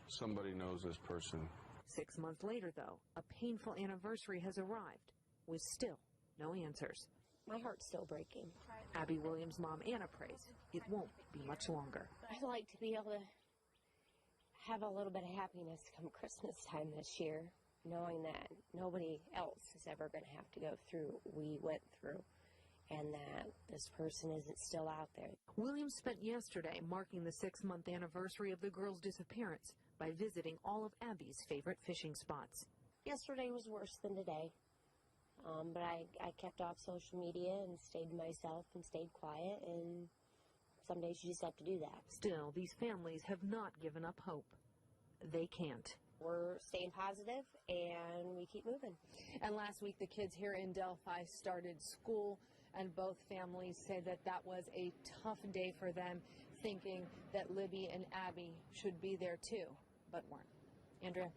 Somebody knows this person.
6 months later, though, a painful anniversary has arrived, with still no answers.
My heart's still breaking.
Abby Williams' mom, Anna, prays it won't be much longer.
I'd like to be able to have a little bit of happiness come Christmas time this year, knowing that nobody else is ever going to have to go through what we went through, and that this person isn't still out there.
Williams spent yesterday marking the 6-month anniversary of the girl's disappearance by visiting all of Abby's favorite fishing spots.
Yesterday was worse than today, but I kept off social media and stayed to myself and stayed quiet, and some days you just have to do that.
Still, these families have not given up hope. They can't.
We're staying positive, and we keep moving.
And last week, the kids here in Delphi started school, and both families say that that was a tough day for them, thinking that Libby and Abby should be there too, but weren't. Andrea?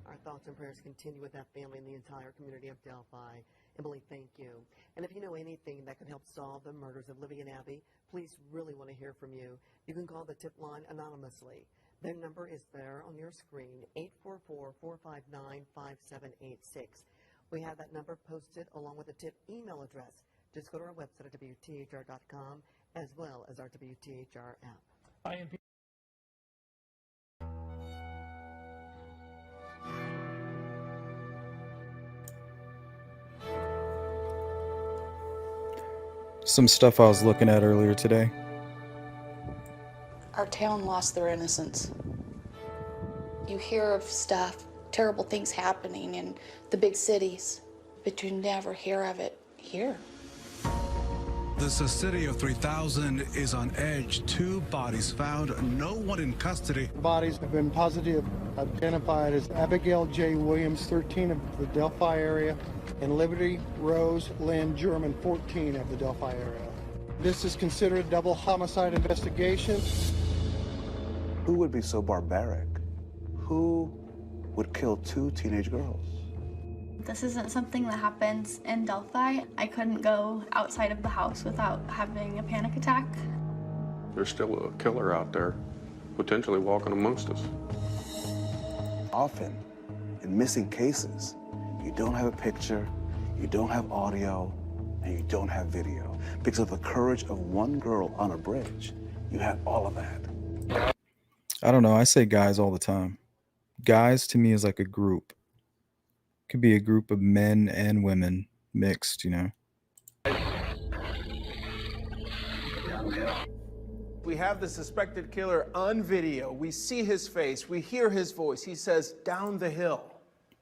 Our thoughts and prayers continue with that family and the entire community of Delphi. Emily, thank you. And if you know anything that can help solve the murders of Libby and Abby, please really want to hear from you. You can call the tip line anonymously. Their number is there on your screen, 844-459-5786. We have that number posted along with the tip email address. Just go to our website at WTHR.com as well as our WTHR app.
IMP.
Some stuff I was looking at earlier today.
Our town lost their innocence. You hear of stuff, terrible things happening in the big cities, but you never hear of it here.
The city of 3000 is on edge. 2 bodies found, no one in custody.
Bodies have been positive identified as Abigail J. Williams, 13 of the Delphi area, and Liberty Rose Lynn German, 14 of the Delphi area. This is considered a double homicide investigation.
Who would be so barbaric? Who would kill 2 teenage girls?
This isn't something that happens in Delphi. I couldn't go outside of the house without having a panic attack.
There's still a killer out there, potentially walking amongst us.
Often, in missing cases, you don't have a picture, you don't have audio, and you don't have video. Because of the courage of one girl on a bridge, you had all of that.
I don't know. I say guys all the time. Guys to me is like a group. Could be a group of men and women mixed, you know.
We have the suspected killer on video. We see his face. We hear his voice. He says, "Down the hill."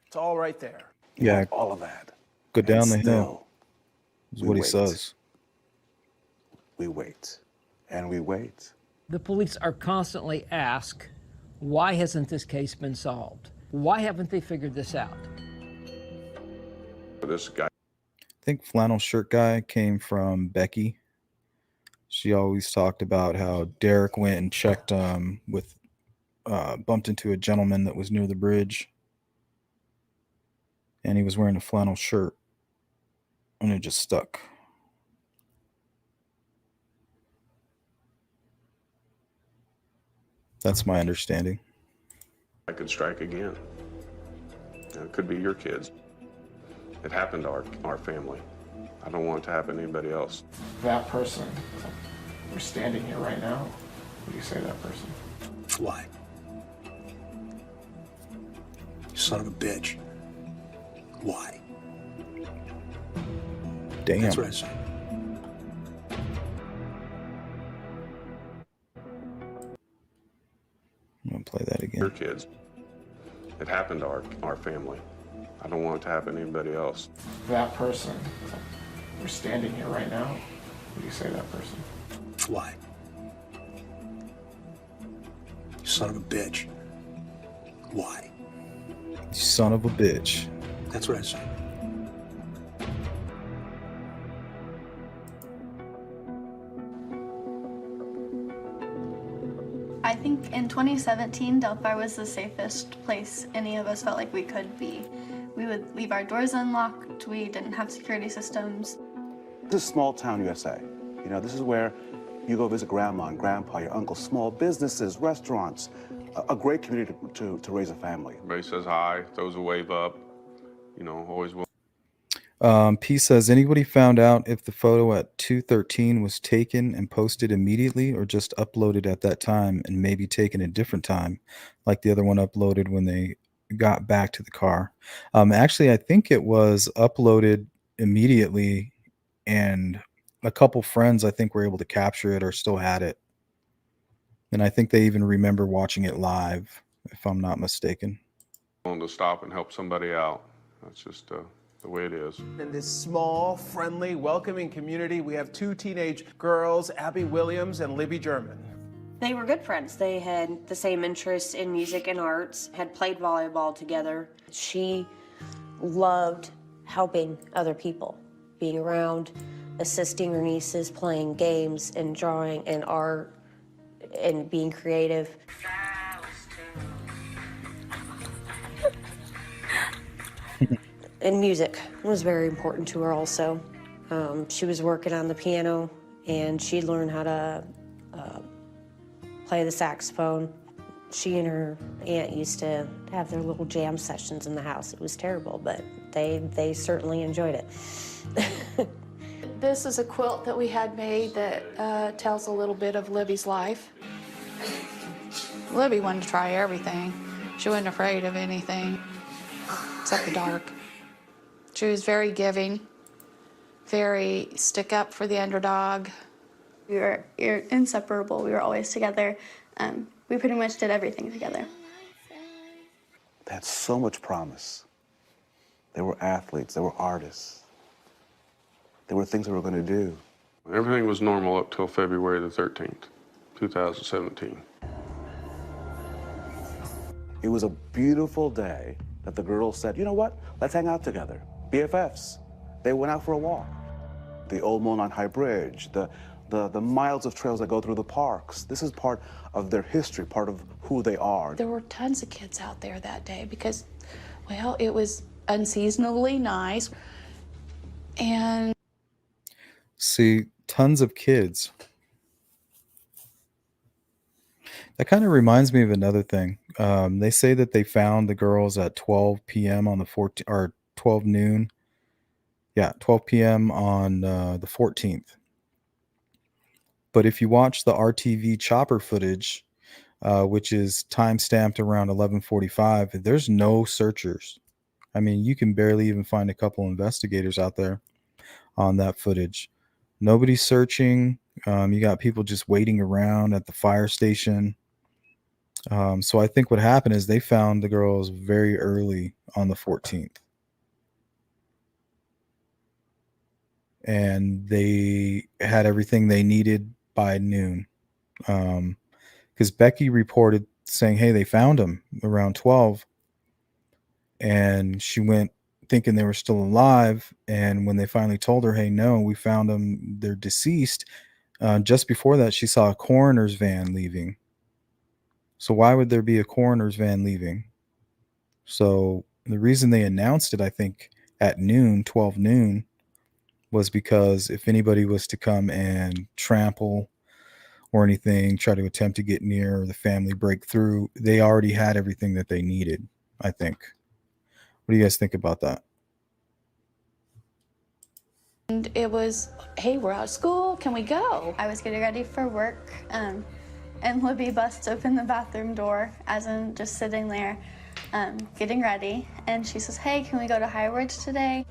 It's all right there.
Yeah.
All of that.
Go down the
And
hill
still,
is what he
wait.
says.
We wait. And we wait.
The police are constantly asked, why hasn't this case been solved? Why haven't they figured this out?
This guy.
I think flannel shirt guy came from Becky. She always talked about how Derek went and checked bumped into a gentleman that was near the bridge, and he was wearing a flannel shirt, and it just stuck. That's my understanding.
I could strike again. It could be your kids. It happened to our family. I don't want it to happen to anybody else.
That person, we're standing here right now. What do you say to that person?
Why? You son of a bitch. Why?
Damn.
That's what I say.
I'm gonna play that again.
Your kids. It happened to our family. I don't want it to happen to anybody else.
That person, we're standing here right now. What do you say to that person?
Why? You son of a bitch. Why?
You son of a bitch.
That's what I say.
I think in 2017, Delphi was the safest place any of us felt like we could be. We would leave our doors unlocked. We didn't have security systems.
This is small town USA. You know, this is where you go visit grandma and grandpa, your uncle, small businesses, restaurants, a great community to raise a family.
Everybody says hi, throws a wave up, you know, always will.
P says, anybody found out if the photo at 2:13 was taken and posted immediately or just uploaded at that time and maybe taken a different time, like the other one uploaded when they got back to the car? Actually, I think it was uploaded immediately, and a couple friends I think were able to capture it or still had it. And I think they even remember watching it live, if I'm not mistaken.
Willing to stop and help somebody out. That's just the way it is.
In this small, friendly, welcoming community, we have 2 teenage girls, Abby Williams and Libby German.
They were good friends. They had the same interests in music and arts, had played volleyball together.
She loved helping other people, being around, assisting her nieces, playing games and drawing and art and being creative.
And music was very important to her also. She was working on the piano, and she learned how to play the saxophone. She and her aunt used to have their little jam sessions in the house. It was terrible, but they certainly enjoyed it.
This is a quilt that we had made that tells a little bit of Libby's life. Libby wanted to try everything. She wasn't afraid of anything except the dark. She was very giving, very stick up for the underdog.
We were inseparable. We were always together. We pretty much did everything together.
They had so much promise. They were athletes, they were artists. There were things they were going to do.
Everything was normal up till February the 13th, 2017.
It was a beautiful day that the girls said, you know what, let's hang out together. BFFs. They went out for a walk. The old Monon High Bridge, the miles of trails that go through the parks. This is part of their history, part of who they are.
There were tons of kids out there that day because, well, it was unseasonably nice. And
See, tons of kids. That kind of reminds me of another thing. They say that they found the girls at 12 p.m. on the 14th, or 12 noon. Yeah, 12 p.m. on the 14th. But if you watch the RTV chopper footage, which is time-stamped around 11:45, there's no searchers. I mean, you can barely even find a couple investigators out there on that footage. Nobody's searching. You got people just waiting around at the fire station. So I think what happened is they found the girls very early on the 14th. And they had everything they needed by noon. Because Becky reported saying, hey, they found them around 12. And she went thinking they were still alive. And when they finally told her, hey, no, we found them, they're deceased. Just before that, she saw a coroner's van leaving. So why would there be a coroner's van leaving? So the reason they announced it, I think, at noon, 12 noon, was because if anybody was to come and trample or anything, try to attempt to get near, or the family break through, they already had everything that they needed, I think. What do you guys think about that?
And it was, hey, we're out of school, can we go?
I was getting ready for work, and Libby busts open the bathroom door, as in just sitting there, getting ready, and she says, hey, can we go to Highridge today?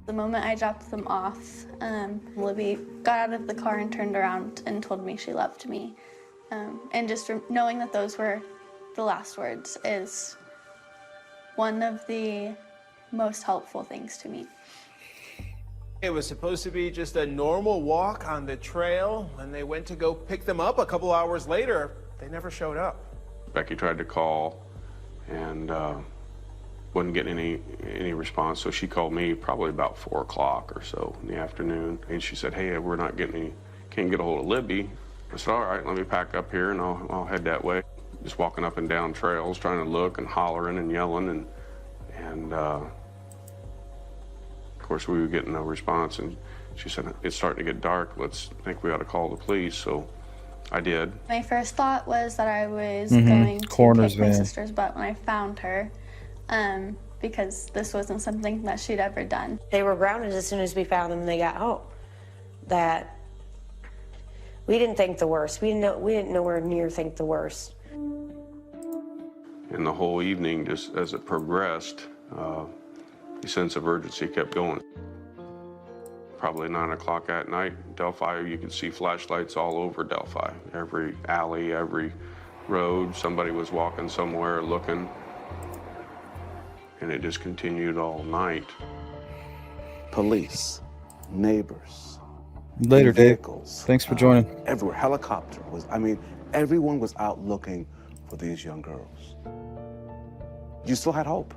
The moment I dropped them off, Libby got out of the car and turned around and told me she loved me. And just knowing that those were the last words is one of the most helpful things to me.
It was supposed to be just a normal walk on the trail, and they went to go pick them up a couple hours later. They never showed up.
Becky tried to call and wasn't getting any response, so she called me probably about 4 o'clock or so in the afternoon, and she said, hey, we're not getting can't get a hold of Libby. I said, all right, let me pack up here and I'll head that way. Just walking up and down trails, trying to look and hollering and yelling, and of course we were getting no response, and she said, it's starting to get dark, I think we ought to call the police, so I did.
My first thought was that I was going to
Coroner's
kick my
van.
sister's butt when I found her, because this wasn't something that she'd ever done.
They were grounded as soon as we found them and they got home. That we didn't think the worst. We didn't nowhere near think the worst.
And the whole evening, just as it progressed, the sense of urgency kept going. Probably 9 o'clock at night, Delphi, you could see flashlights all over Delphi. Every alley, every road, somebody was walking somewhere looking. And it just continued all night.
Police, neighbors,
Later, Dave.
vehicles.
Thanks for joining.
Everywhere, helicopter was, everyone was out looking for these young girls. You still had hope,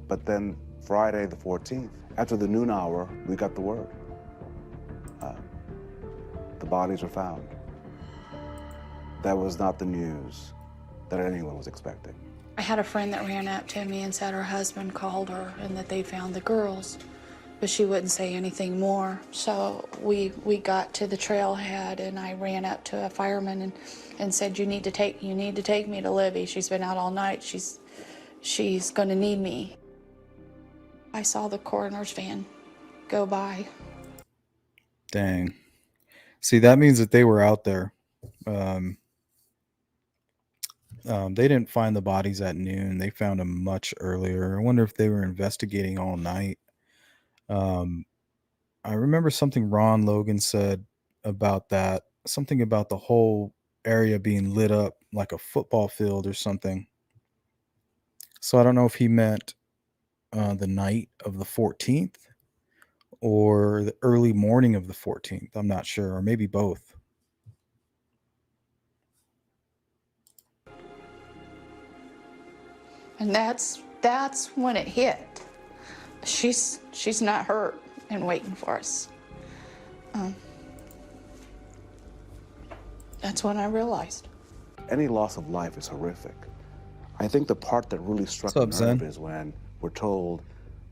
But then Friday the 14th, after the noon hour, we got the word. The bodies were found. That was not the news that anyone was expecting.
I had a friend that ran up to me and said her husband called her and that they found the girls, but she wouldn't say anything more. So we got to the trailhead, and I ran up to a fireman and said, you need to take me to Libby. She's been out all night. She's going to need me. I saw the coroner's van go by.
Dang. See, that means that they were out there. They didn't find the bodies at noon. They found them much earlier. I wonder if they were investigating all night. I remember something Ron Logan said about that. Something about the whole area being lit up like a football field or something. So I don't know if he meant the night of the 14th or the early morning of the 14th. I'm not sure, or maybe both.
And that's when it hit. She's not hurt and waiting for us. That's when I realized.
Any loss of life is horrific. I think the part that really struck
What's
a
up,
nerve
Zen?
is when we're told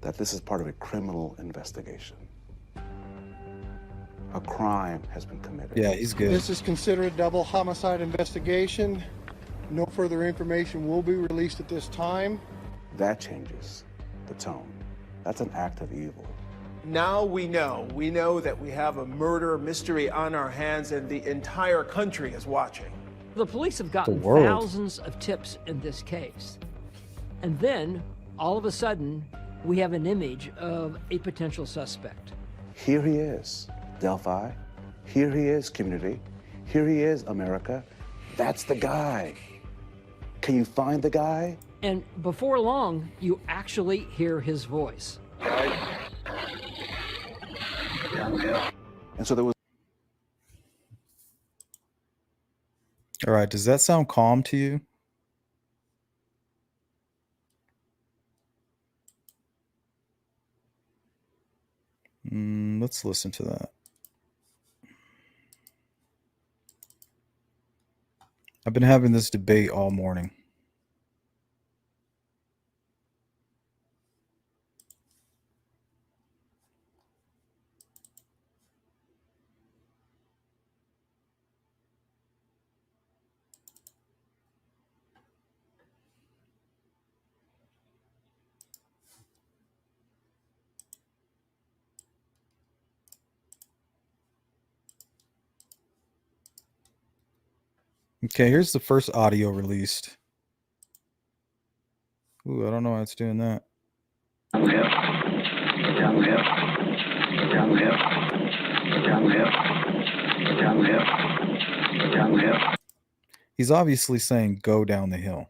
that this is part of a criminal investigation. A crime has been committed.
Yeah, he's good.
This is considered a double homicide investigation. No further information will be released at this time.
That changes the tone. That's an act of evil.
Now we know that we have a murder mystery on our hands, and the entire country is watching.
The police have gotten
world.
thousands of tips in this case. And then, all of a sudden, we have an image of a potential suspect.
Here he is, Delphi. Here he is, community. Here he is, America. That's the guy. Can you find the guy?
And before long, you actually hear his voice.
And so there was.
All right, does that sound calm to you? Let's listen to that. I've been having this debate all morning. Okay, here's the first audio released. Ooh, I don't know why it's doing that. He's obviously saying go down the hill.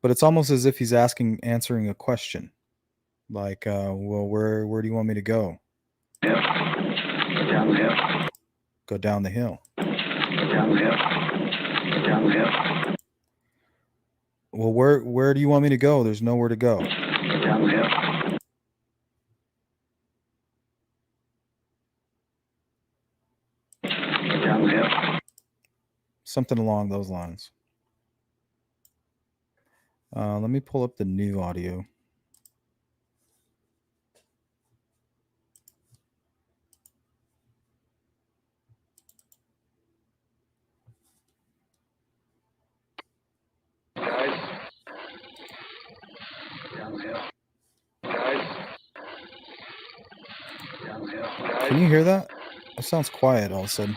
But it's almost as if he's answering a question. Like, well, where do you want me to go? Go down the hill. Well, where do you want me to go? There's nowhere to go. Something along those lines. Let me pull up the new audio. Can you hear that? It sounds quiet all of a sudden.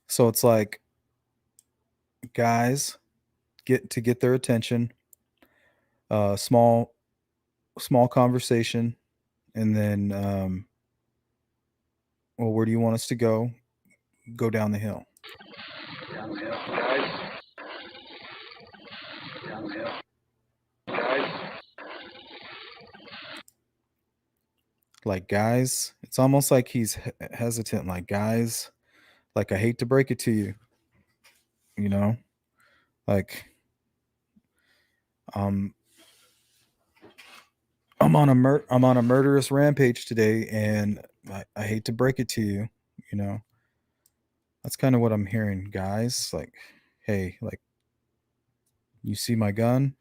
So it's like, guys, get their attention. Small conversation, and then, well, where do you want us to go? Go down the hill. Like, guys, it's almost like he's hesitant. Like, guys, like, I hate to break it to you, you know, Like, I'm on a murderous rampage today, and I hate to break it to you, you know. That's kind of what I'm hearing, guys. Like, hey, like, you see my gun?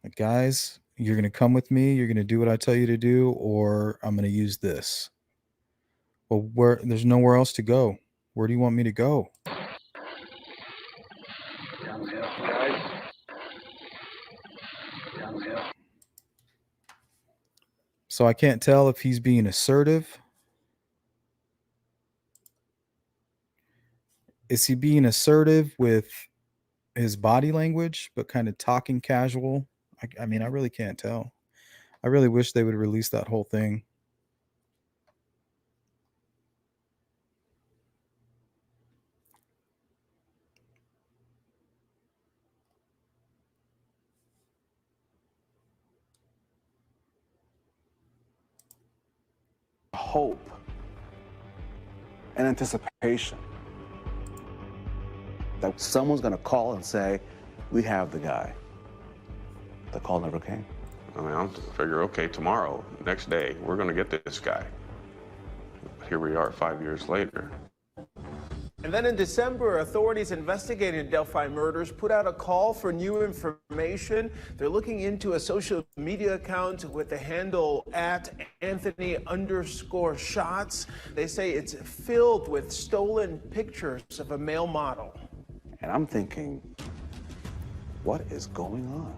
Like, guys, you're gonna come with me. You're gonna do what I tell you to do, or I'm gonna use this. Well, where there's nowhere else to go. Where do you want me to go? So I can't tell if he's being assertive. Is he being assertive with his body language, but kind of talking casual? I mean, I really can't tell. I really wish they would release that whole thing.
Hope and anticipation that someone's going to call and say, we have the guy. The call never came.
I mean, I'm figure, okay, tomorrow, next day, we're going to get this guy. But here we are 5 years later.
And then in December, authorities investigating Delphi murders put out a call for new information. They're looking into a social media account with the handle @Anthony_shots. They say it's filled with stolen pictures of a male model.
And I'm thinking, what is going on?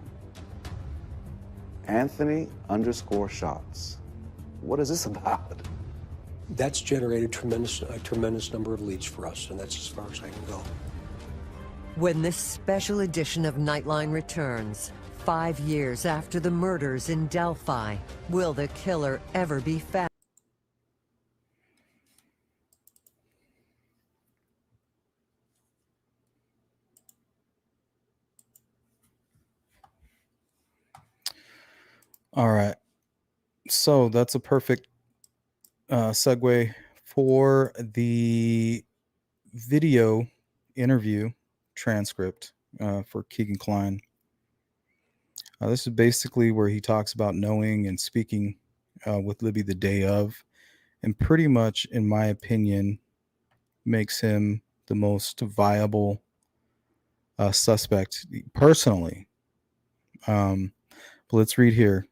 Anthony_shots. What is this about?
That's generated a tremendous number of leads for us, and that's as far as I can go.
When this special edition of Nightline returns, 5 years after the murders in Delphi, will the killer ever be found?
All right. So that's a perfect segue for the video interview transcript for Keegan Kline. This is basically where he talks about knowing and speaking with Libby the day of, and pretty much, in my opinion, makes him the most viable suspect personally. But let's read here.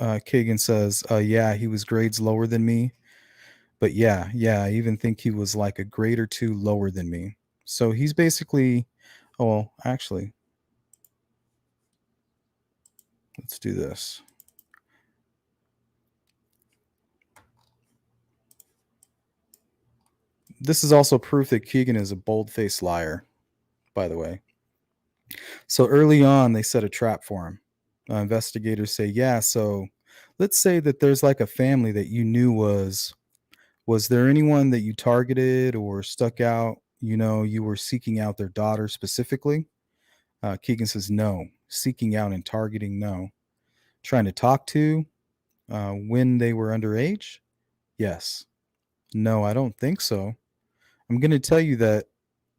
Kagan says, yeah, he was grades lower than me. But yeah, I even think he was like a grade or two lower than me. So he's basically, oh, well, actually, let's do this. This is also proof that Keegan is a bold-faced liar, by the way. So early on, they set a trap for him. Investigators say, yeah, so let's say that there's like a family that you knew was there anyone that you targeted or stuck out, you know, you were seeking out their daughter specifically? Keegan says, no. Seeking out and targeting, no. Trying to talk to when they were underage? Yes. No, I don't think so. I'm going to tell you that.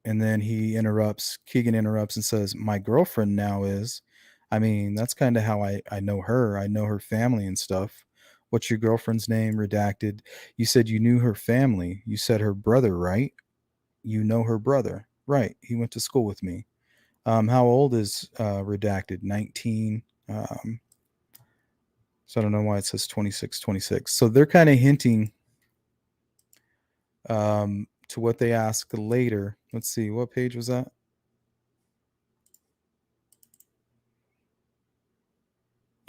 And then Keegan interrupts and says, my girlfriend now is. I mean, that's kind of how I know her. I know her family and stuff. What's your girlfriend's name? Redacted. You said you knew her family. You said her brother, right? You know her brother. Right. He went to school with me. How old is redacted? 19. So I don't know why it says 26. So they're kind of hinting to what they ask later. Let's see. What page was that?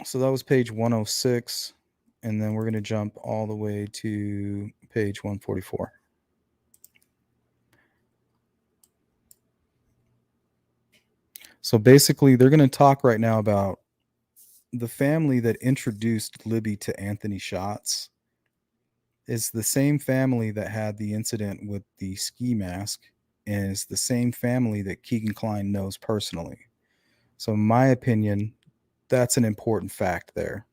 So that was page 106. And then we're going to jump all the way to page 144. So basically, they're going to talk right now about the family that introduced Libby to Anthony Shots is the same family that had the incident with the ski mask, and is the same family that Keegan Kline knows personally. So in my opinion, that's an important fact there.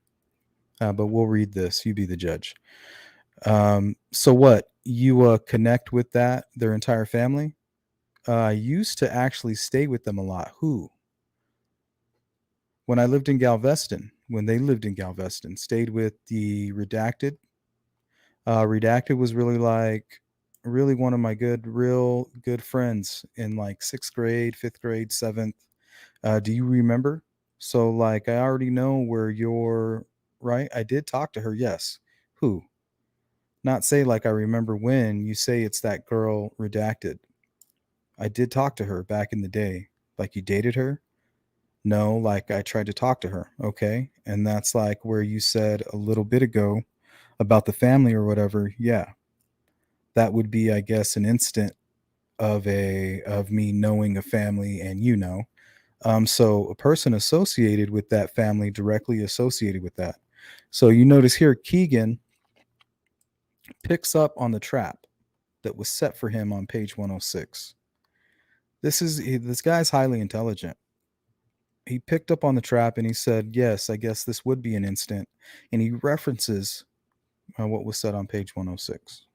But we'll read this. You be the judge. So what? You connect with their entire family? I used to actually stay with them a lot. Who? When I lived in Galveston, when they lived in Galveston, stayed with the Redacted. Redacted was really one of my real good friends in like sixth grade, fifth grade, seventh. Do you remember? So like I already know where you're right. I did talk to her, yes. Who? Not say like I remember when, you say it's that girl Redacted. I did talk to her back in the day. Like you dated her? No, like I tried to talk to her. Okay. And that's like where you said a little bit ago about the family or whatever. Yeah. That would be, I guess, an instant of me knowing a family and so a person associated with that family directly associated with that. So you notice here Keegan picks up on the trap that was set for him on page 106. This guy's highly intelligent. He picked up on the trap and he said, "Yes, I guess this would be an instant." And he references what was said on page 106.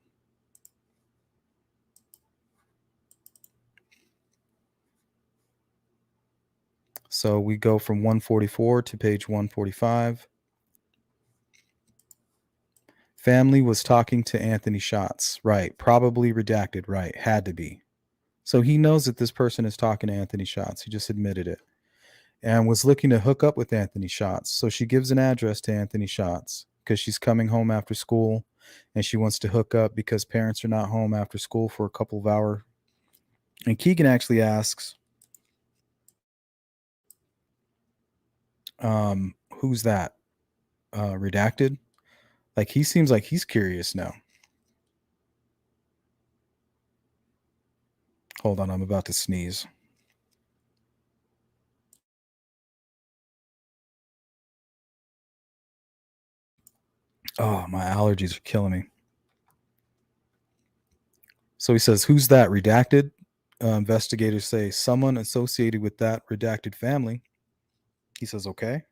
So we go from 144 to page 145. Family was talking to Anthony Schatz. Right. Probably Redacted. Right. Had to be. So he knows that this person is talking to Anthony Schatz. He just admitted it. And was looking to hook up with Anthony Schatz. So she gives an address to Anthony Schatz because she's coming home after school and she wants to hook up because parents are not home after school for a couple of hours. And Keegan actually asks, who's that? Redacted? Like he seems like he's curious now. Hold on, I'm about to sneeze. Oh, my allergies are killing me. So he says, who's that? Redacted? Investigators say, someone associated with that redacted family. He says, okay.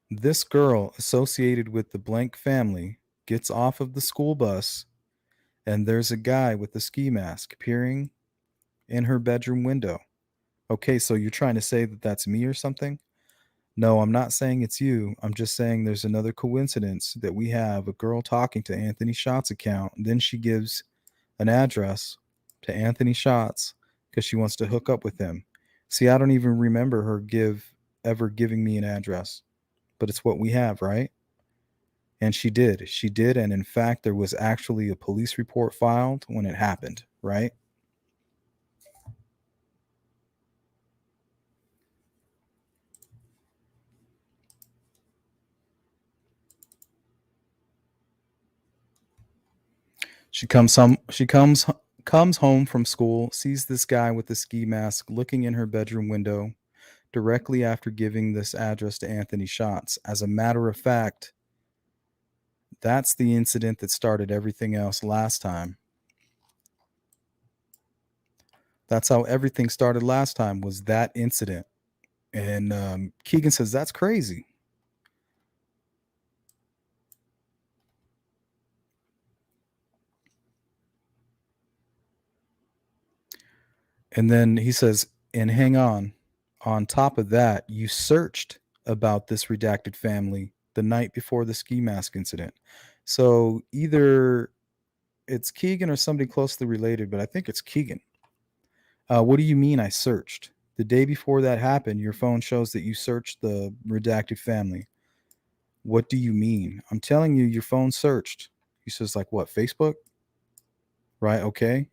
This girl associated with the blank family gets off of the school bus, and there's a guy with a ski mask peering in her bedroom window. Okay, so you're trying to say that that's me or something? No, I'm not saying it's you. I'm just saying there's another coincidence that we have a girl talking to Anthony Schatz's account, and then she gives an address to Anthony Schatz because she wants to hook up with him. See, I don't even remember her ever giving me an address, but it's what we have, right? And she did. She did, and in fact, there was actually a police report filed when it happened, right? She comes home from school, sees this guy with the ski mask looking in her bedroom window directly after giving this address to Anthony Schatz. As a matter of fact, that's the incident that started everything else last time. That's how everything started last time, was that incident. And Keegan says, that's crazy. And then he says, and hang on top of that, you searched about this redacted family the night before the ski mask incident. So either it's Keegan or somebody closely related, but I think it's Keegan. What do you mean I searched? The day before that happened, your phone shows that you searched the redacted family. What do you mean? I'm telling you, your phone searched. He says, like, what, Facebook? Right, okay.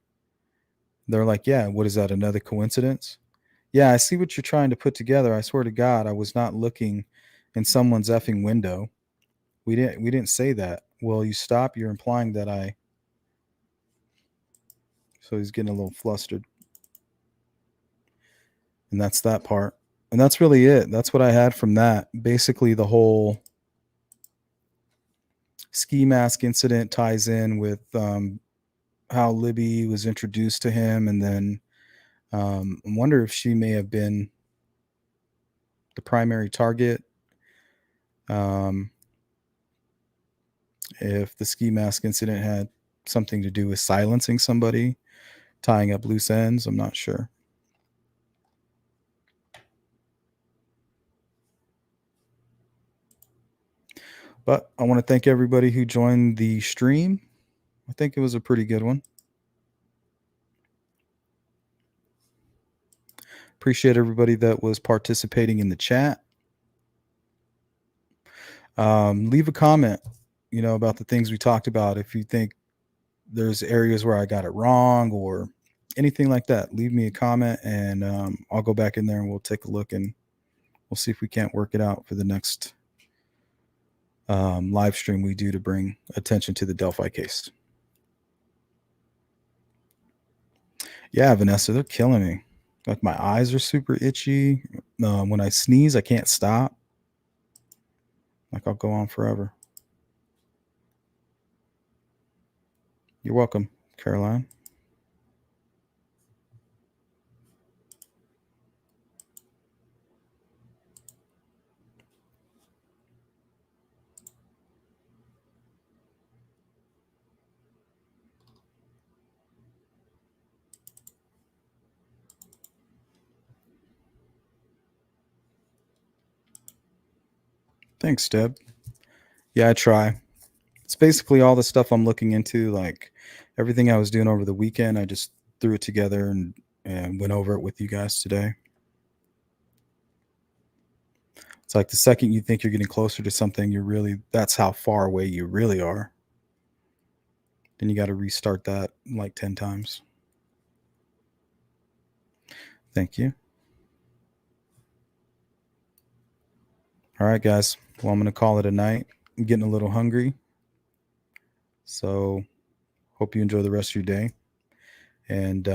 They're like, yeah, what is that, another coincidence? Yeah, I see what you're trying to put together. I swear to God, I was not looking in someone's effing window. We didn't say that. Well, you stop, you're implying that I. So he's getting a little flustered. And that's that part. And that's really it. That's what I had from that. Basically, the whole ski mask incident ties in with how Libby was introduced to him. And then I wonder if she may have been the primary target. If the ski mask incident had something to do with silencing somebody, tying up loose ends, I'm not sure. But I want to thank everybody who joined the stream. I think it was a pretty good one. Appreciate everybody that was participating in the chat. Leave a comment, about the things we talked about. If you think there's areas where I got it wrong or anything like that, leave me a comment and I'll go back in there and we'll take a look and we'll see if we can't work it out for the next live stream we do to bring attention to the Delphi case. Yeah, Vanessa, they're killing me. Like my eyes are super itchy. When I sneeze, I can't stop. Like I'll go on forever. You're welcome, Caroline. Thanks, Deb. Yeah, I try. It's basically all the stuff I'm looking into, like everything I was doing over the weekend. I just threw it together and went over it with you guys today. It's like the second you think you're getting closer to something, that's how far away you really are. Then you got to restart that like 10 times. Thank you. All right, guys. Well, I'm going to call it a night. I'm getting a little hungry. So hope you enjoy the rest of your day and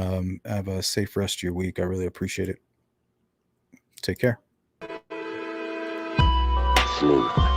have a safe rest of your week. I really appreciate it. Take care.
Smooth.